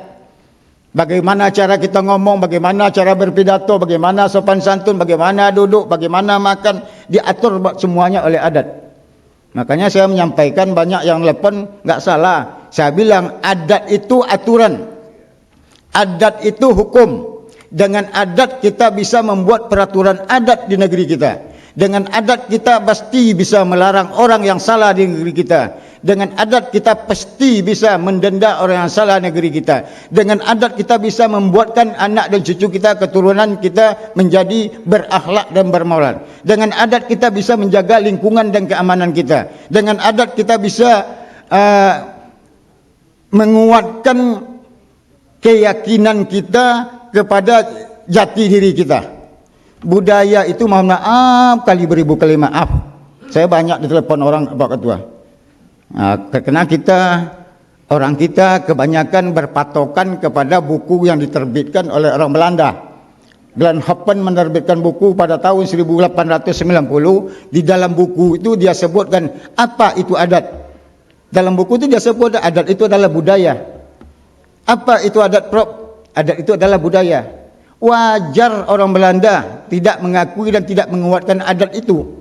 Bagaimana cara kita ngomong, bagaimana cara berpidato, bagaimana sopan santun, bagaimana duduk, bagaimana makan, diatur semuanya oleh adat. Makanya saya menyampaikan, banyak yang telepon, nggak salah. Saya bilang adat itu aturan, adat itu hukum. Dengan adat kita bisa membuat peraturan adat di negeri kita. Dengan adat kita pasti bisa melarang orang yang salah di negeri kita. Dengan adat kita pasti bisa mendenda orang yang salah negeri kita. Dengan adat kita bisa membuatkan anak dan cucu kita, keturunan kita menjadi berakhlak dan bermoral. Dengan adat kita bisa menjaga lingkungan dan keamanan kita. Dengan adat kita bisa menguatkan keyakinan kita kepada jati diri kita. Budaya itu, mohon maaf kali beribu kali maaf, saya banyak ditelepon orang Pak Ketua, karena orang kita kebanyakan berpatokan kepada buku yang diterbitkan oleh orang Belanda. Glenn Hoppen menerbitkan buku pada tahun 1890. Di dalam buku itu dia sebutkan apa itu adat. Dalam buku itu dia sebut adat itu adalah budaya. Apa itu adat, Prof? Adat itu adalah budaya. Wajar orang Belanda tidak mengakui dan tidak menguatkan adat itu.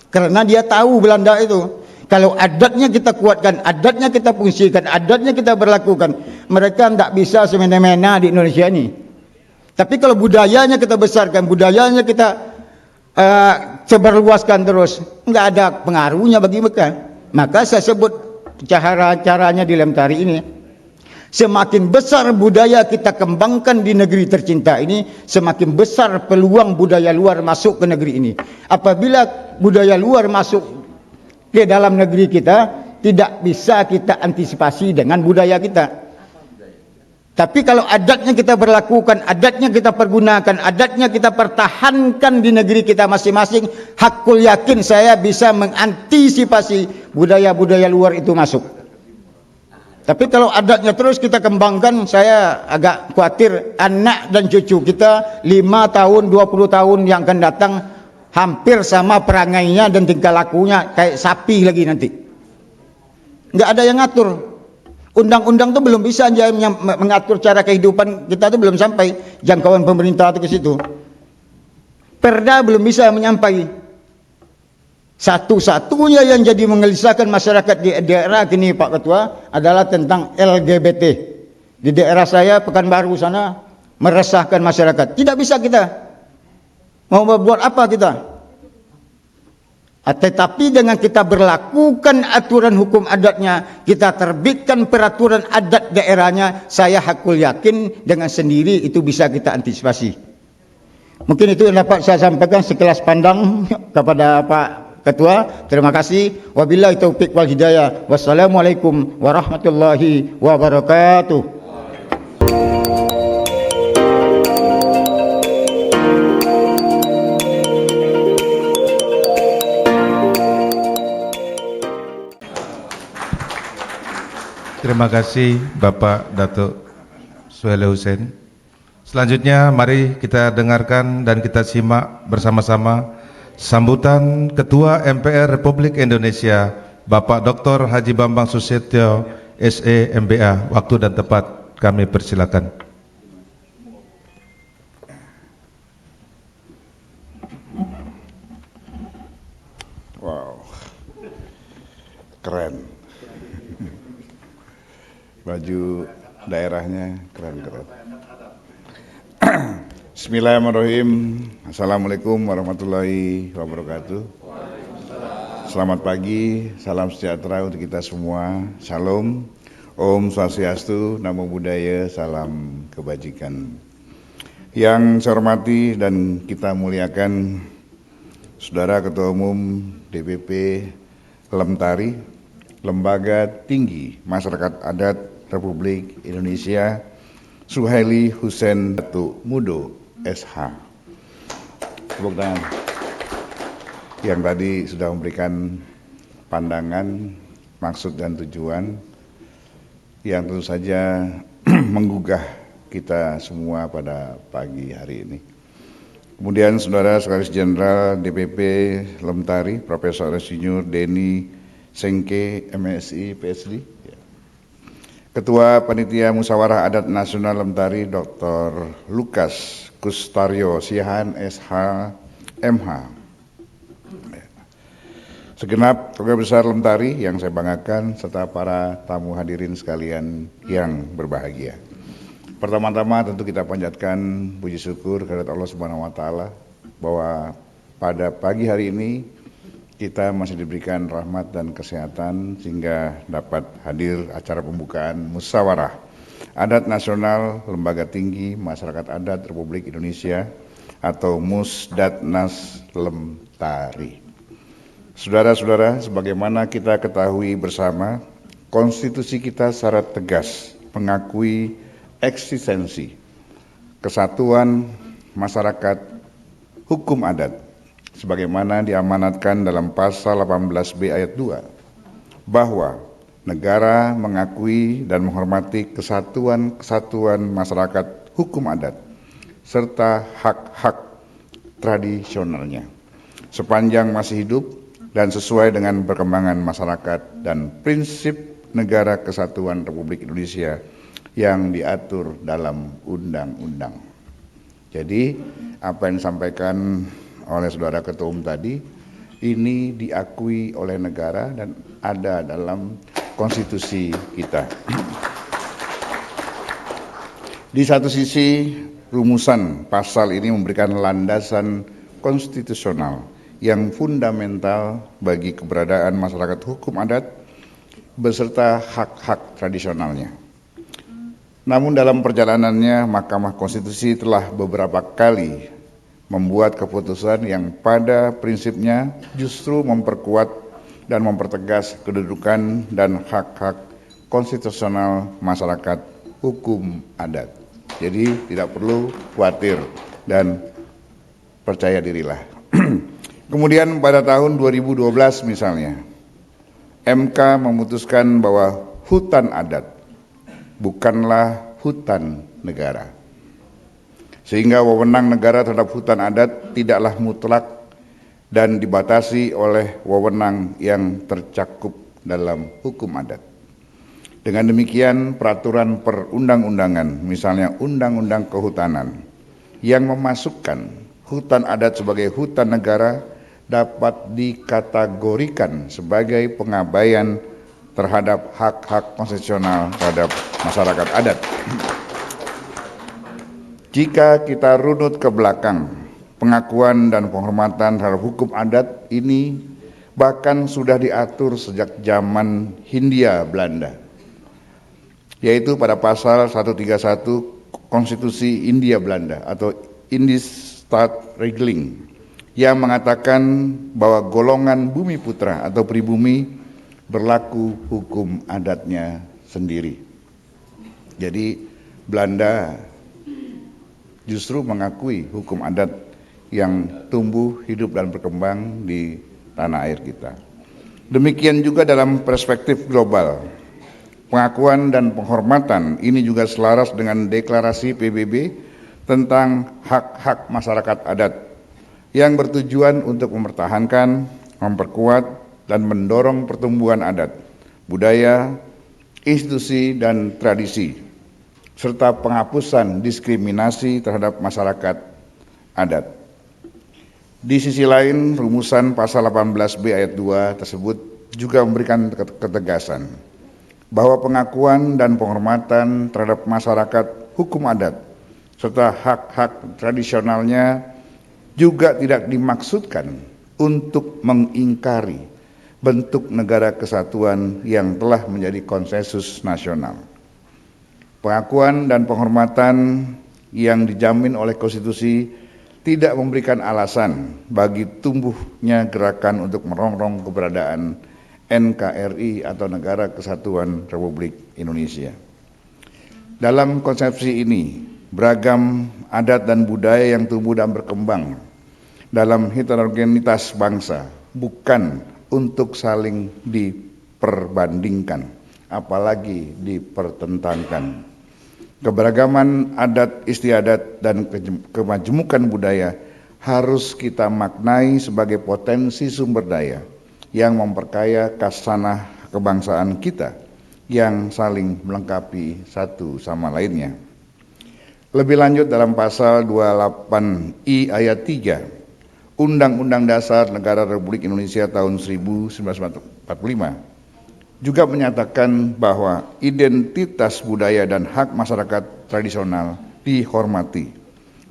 Karena dia tahu Belanda itu, kalau adatnya kita kuatkan, adatnya kita fungsikan, adatnya kita berlakukan, mereka tidak bisa semena-mena di Indonesia ini. Tapi kalau budayanya kita besarkan, budayanya kita sebarluaskan terus, nggak ada pengaruhnya bagi mereka. Maka saya sebut caranya di Lemtari ini, semakin besar budaya kita kembangkan di negeri tercinta ini, semakin besar peluang budaya luar masuk ke negeri ini. Apabila budaya luar masuk ke dalam negeri kita, tidak bisa kita antisipasi dengan budaya kita. Tapi kalau adatnya kita berlakukan, adatnya kita pergunakan, adatnya kita pertahankan di negeri kita masing-masing, hakul yakin saya bisa mengantisipasi budaya-budaya luar itu masuk. Tapi kalau adatnya terus kita kembangkan, saya agak khawatir anak dan cucu kita 5 tahun, 20 tahun yang akan datang hampir sama perangainya dan tingkah lakunya kayak sapi lagi nanti. Nggak ada yang ngatur. Undang-undang tuh belum bisa aja mengatur cara kehidupan kita tuh belum sampai jangkauan pemerintah itu ke situ. Perda belum bisa menyampai. Satu-satunya yang jadi menggelisahkan masyarakat di daerah gini Pak Ketua adalah tentang LGBT. Di daerah saya Pekanbaru sana meresahkan masyarakat. Tidak bisa kita. Mau berbuat apa kita? Tetapi dengan kita berlakukan aturan hukum adatnya, kita terbitkan peraturan adat daerahnya, saya hakul yakin dengan sendiri itu bisa kita antisipasi. Mungkin itu yang dapat saya sampaikan sekelas pandang kepada Pak Ketua. Terima kasih. Wabillahi taufiq wal hidayah. Wassalamualaikum warahmatullahi wabarakatuh. Terima kasih Bapak Datuk Suhaili Husain. Selanjutnya mari kita dengarkan dan kita simak bersama-sama sambutan Ketua MPR Republik Indonesia Bapak Dr. Haji Bambang Susatyo SE MBA. Waktu dan tempat kami persilakan. Wow, keren. Baju daerahnya keren-keren. Bismillahirrahmanirrahim. Assalamualaikum warahmatullahi wabarakatuh. Selamat pagi, salam sejahtera untuk kita semua. Shalom, Om Swastiastu, Namo Buddhaya, salam kebajikan. Yang saya hormati dan kita muliakan Saudara Ketua Umum DPP Lemtari, Lembaga Tinggi Masyarakat Adat Republik Indonesia, Suhaili Husain Datuk Mudo SH. Tepuk tangan. Yang tadi sudah memberikan pandangan, maksud dan tujuan yang tentu saja menggugah kita semua pada pagi hari ini. Kemudian Saudara Sekretaris Jenderal DPP Lemtari, Profesor Insinyur Denny Sengke, MSI, PhD. Ketua Panitia Musyawarah Adat Nasional Lemtari, Dr. Lukas Kustario Siahaan, SH, MH. Segenap keluarga besar Lemtari yang saya banggakan, serta para tamu hadirin sekalian yang berbahagia. Pertama-tama tentu kita panjatkan puji syukur kehadirat Allah Subhanahu wa taala bahwa pada pagi hari ini kita masih diberikan rahmat dan kesehatan sehingga dapat hadir acara pembukaan Musyawarah Adat Nasional Lembaga Tinggi Masyarakat Adat Republik Indonesia atau Musdatnas Lemtari. Saudara-saudara, sebagaimana kita ketahui bersama, konstitusi kita secara tegas mengakui eksistensi kesatuan masyarakat hukum adat sebagaimana diamanatkan dalam pasal 18B ayat 2 bahwa negara mengakui dan menghormati kesatuan masyarakat hukum adat serta hak-hak tradisionalnya sepanjang masih hidup dan sesuai dengan perkembangan masyarakat dan prinsip negara kesatuan Republik Indonesia yang diatur dalam undang-undang. Jadi apa yang disampaikan oleh Saudara Ketua Umum tadi, ini diakui oleh negara dan ada dalam konstitusi kita. Di satu sisi, rumusan pasal ini memberikan landasan konstitusional yang fundamental bagi keberadaan masyarakat hukum adat beserta hak-hak tradisionalnya. Namun dalam perjalanannya, Mahkamah Konstitusi telah beberapa kali membuat keputusan yang pada prinsipnya justru memperkuat dan mempertegas kedudukan dan hak-hak konstitusional masyarakat hukum adat. Jadi tidak perlu khawatir dan percaya dirilah. Kemudian pada tahun 2012 misalnya, MK memutuskan bahwa hutan adat bukanlah hutan negara. Sehingga wewenang negara terhadap hutan adat tidaklah mutlak dan dibatasi oleh wewenang yang tercakup dalam hukum adat. Dengan demikian, peraturan perundang-undangan, misalnya Undang-Undang Kehutanan, yang memasukkan hutan adat sebagai hutan negara dapat dikategorikan sebagai pengabaian terhadap hak-hak konstitusional terhadap masyarakat adat. Jika kita runut ke belakang, pengakuan dan penghormatan terhadap hukum adat ini bahkan sudah diatur sejak zaman Hindia Belanda, yaitu pada pasal 131 Konstitusi Hindia Belanda atau Indisch Staatregeling yang mengatakan bahwa golongan bumi putra atau pribumi berlaku hukum adatnya sendiri. Jadi Belanda justru mengakui hukum adat yang tumbuh, hidup, dan berkembang di tanah air kita. Demikian juga dalam perspektif global. Pengakuan dan penghormatan ini juga selaras dengan deklarasi PBB tentang hak-hak masyarakat adat yang bertujuan untuk mempertahankan, memperkuat, dan mendorong pertumbuhan adat, budaya, institusi, dan tradisi, serta penghapusan diskriminasi terhadap masyarakat adat. Di sisi lain, rumusan pasal 18B ayat 2 tersebut juga memberikan ketegasan bahwa pengakuan dan penghormatan terhadap masyarakat hukum adat serta hak-hak tradisionalnya juga tidak dimaksudkan untuk mengingkari bentuk negara kesatuan yang telah menjadi konsensus nasional. Pengakuan dan penghormatan yang dijamin oleh konstitusi tidak memberikan alasan bagi tumbuhnya gerakan untuk merongrong keberadaan NKRI atau Negara Kesatuan Republik Indonesia. Dalam konsepsi ini, beragam adat dan budaya yang tumbuh dan berkembang dalam heterogenitas bangsa bukan untuk saling diperbandingkan, apalagi dipertentangkan. Keberagaman adat istiadat dan kemajemukan budaya harus kita maknai sebagai potensi sumber daya yang memperkaya kasanah kebangsaan kita yang saling melengkapi satu sama lainnya. Lebih lanjut dalam pasal 28I ayat 3 Undang-Undang Dasar Negara Republik Indonesia tahun 1945 juga menyatakan bahwa identitas budaya dan hak masyarakat tradisional dihormati,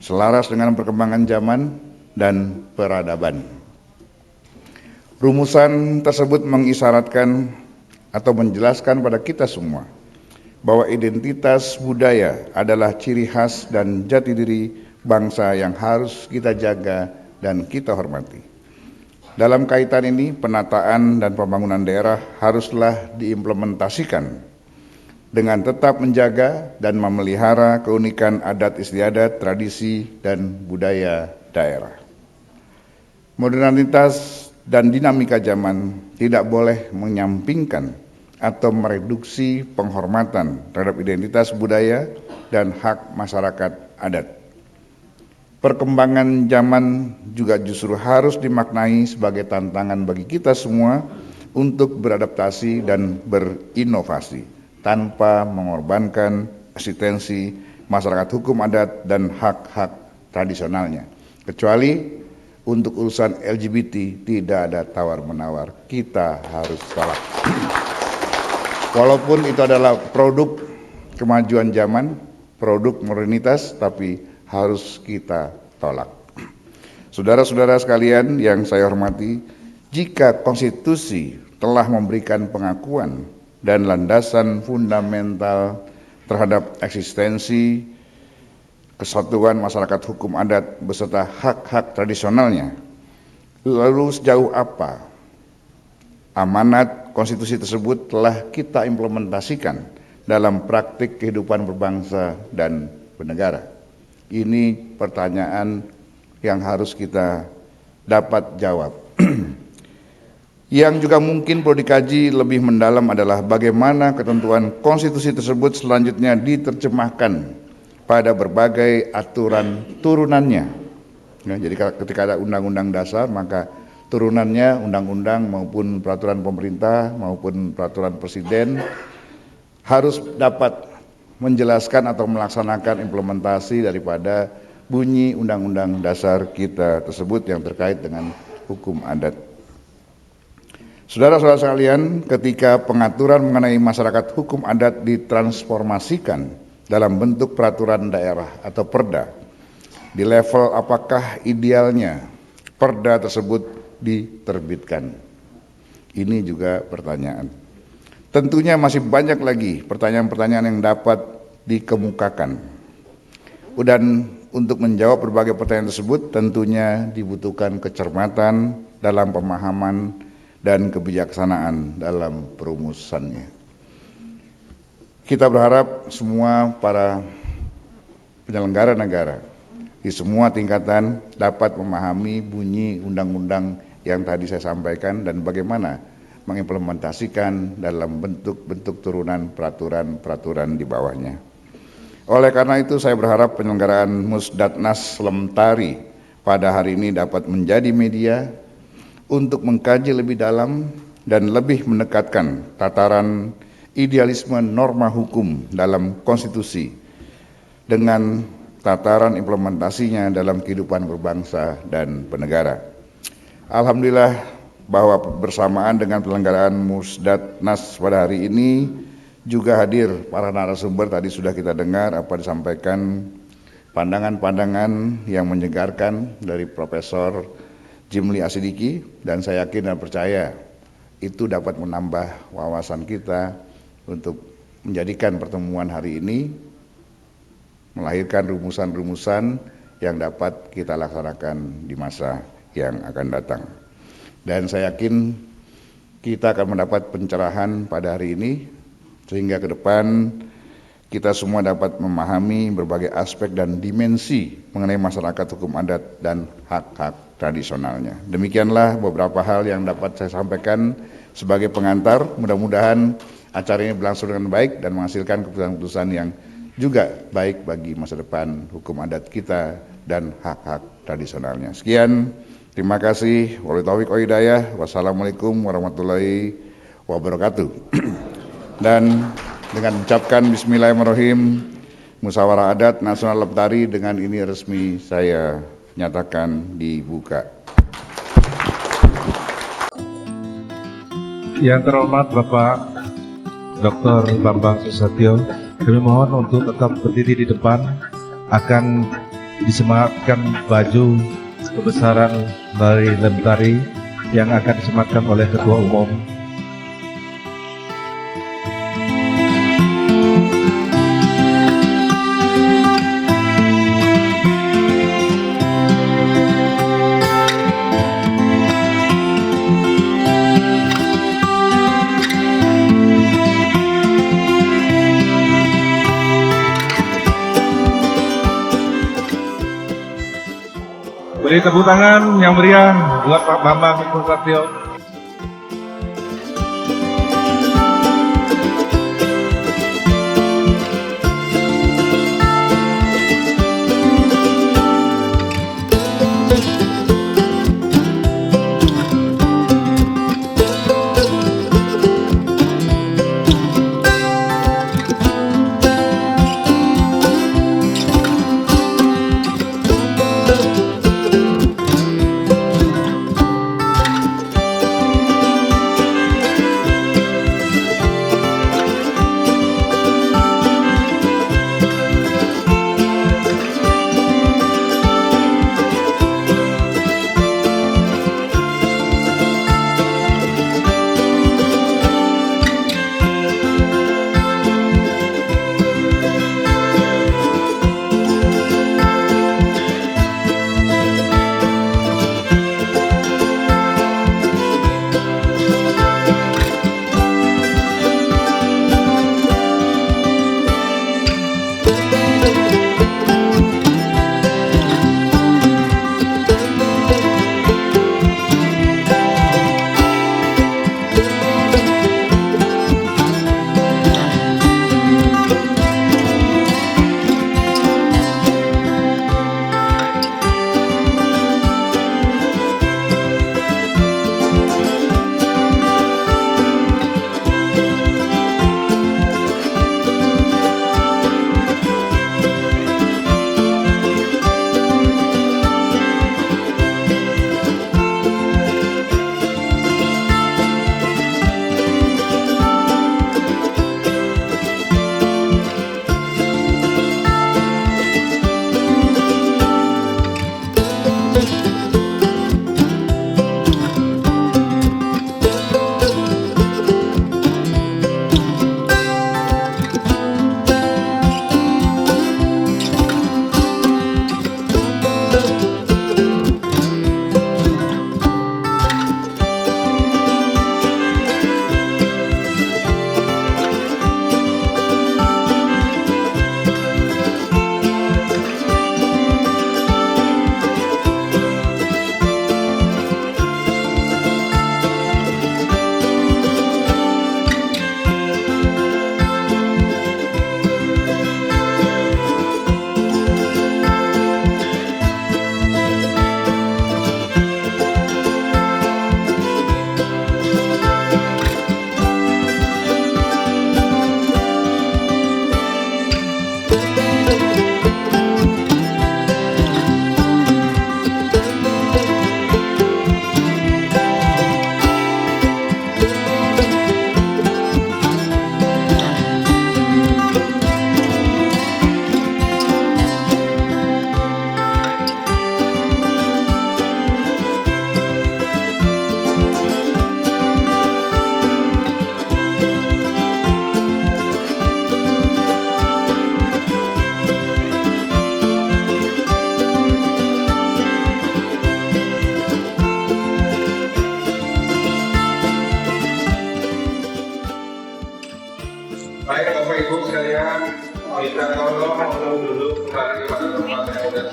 selaras dengan perkembangan zaman dan peradaban. Rumusan tersebut mengisyaratkan atau menjelaskan pada kita semua bahwa identitas budaya adalah ciri khas dan jati diri bangsa yang harus kita jaga dan kita hormati. Dalam kaitan ini, penataan dan pembangunan daerah haruslah diimplementasikan dengan tetap menjaga dan memelihara keunikan adat istiadat, tradisi, dan budaya daerah. Modernitas dan dinamika zaman tidak boleh menyampingkan atau mereduksi penghormatan terhadap identitas budaya dan hak masyarakat adat. Perkembangan zaman juga justru harus dimaknai sebagai tantangan bagi kita semua untuk beradaptasi dan berinovasi tanpa mengorbankan eksistensi masyarakat hukum adat dan hak-hak tradisionalnya. Kecuali untuk urusan LGBT tidak ada tawar-menawar, kita harus tolak. Walaupun itu adalah produk kemajuan zaman, produk modernitas, tapi harus kita tolak. Saudara-saudara sekalian yang saya hormati, jika konstitusi telah memberikan pengakuan dan landasan fundamental terhadap eksistensi kesatuan masyarakat hukum adat beserta hak-hak tradisionalnya, lalu sejauh apa amanat konstitusi tersebut telah kita implementasikan dalam praktik kehidupan berbangsa dan bernegara? Ini pertanyaan yang harus kita dapat jawab. Yang juga mungkin perlu dikaji lebih mendalam adalah bagaimana ketentuan konstitusi tersebut selanjutnya diterjemahkan pada berbagai aturan turunannya. Ya, jadi ketika ada undang-undang dasar, maka turunannya undang-undang maupun peraturan pemerintah maupun peraturan presiden harus dapat menjelaskan atau melaksanakan implementasi daripada bunyi undang-undang dasar kita tersebut yang terkait dengan hukum adat. Saudara-saudara sekalian, ketika pengaturan mengenai masyarakat hukum adat ditransformasikan dalam bentuk peraturan daerah atau perda, di level apakah idealnya perda tersebut diterbitkan? Ini juga pertanyaan. Tentunya masih banyak lagi pertanyaan-pertanyaan yang dapat dikemukakan. Dan untuk menjawab berbagai pertanyaan tersebut tentunya dibutuhkan kecermatan dalam pemahaman dan kebijaksanaan dalam perumusannya. Kita berharap semua para penyelenggara negara di semua tingkatan dapat memahami bunyi undang-undang yang tadi saya sampaikan dan bagaimana mengimplementasikan dalam bentuk-bentuk turunan peraturan-peraturan di bawahnya. Oleh karena itu saya berharap penyelenggaraan Musdatnas Lentari pada hari ini dapat menjadi media untuk mengkaji lebih dalam dan lebih mendekatkan tataran idealisme norma hukum dalam konstitusi dengan tataran implementasinya dalam kehidupan berbangsa dan bernegara. Alhamdulillah bahwa bersamaan dengan penyelenggaraan Musdatnas pada hari ini juga hadir para narasumber. Tadi sudah kita dengar apa disampaikan pandangan-pandangan yang menyegarkan dari Profesor Jimli Asidiki, dan saya yakin dan percaya itu dapat menambah wawasan kita untuk menjadikan pertemuan hari ini melahirkan rumusan-rumusan yang dapat kita laksanakan di masa yang akan datang. Dan saya yakin kita akan mendapat pencerahan pada hari ini sehingga ke depan kita semua dapat memahami berbagai aspek dan dimensi mengenai masyarakat hukum adat dan hak-hak tradisionalnya. Demikianlah beberapa hal yang dapat saya sampaikan sebagai pengantar. Mudah-mudahan acara ini berlangsung dengan baik dan menghasilkan keputusan-keputusan yang juga baik bagi masa depan hukum adat kita dan hak-hak tradisionalnya. Sekian, terima kasih. Wabillahi taufiq wal hidayah. Wassalamualaikum warahmatullahi wabarakatuh. Dan dengan mengucapkan bismillahirrahmanirrahim, Musyawarah Adat Nasional Lentari dengan ini resmi saya nyatakan dibuka. Yang terhormat Bapak Dr. Bambang Susatyo, kami mohon untuk tetap berdiri di depan. Akan disematkan baju kebesaran dari Lentari yang akan disematkan oleh Ketua Umum. Beri tepuk tangan yang meriah buat Pak Bambang Susatyo.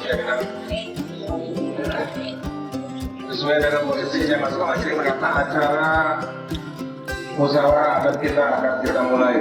siapkan. Sesuai dengan posisinya masing-masing menata acara musyawarah adat kita akan kita mulai.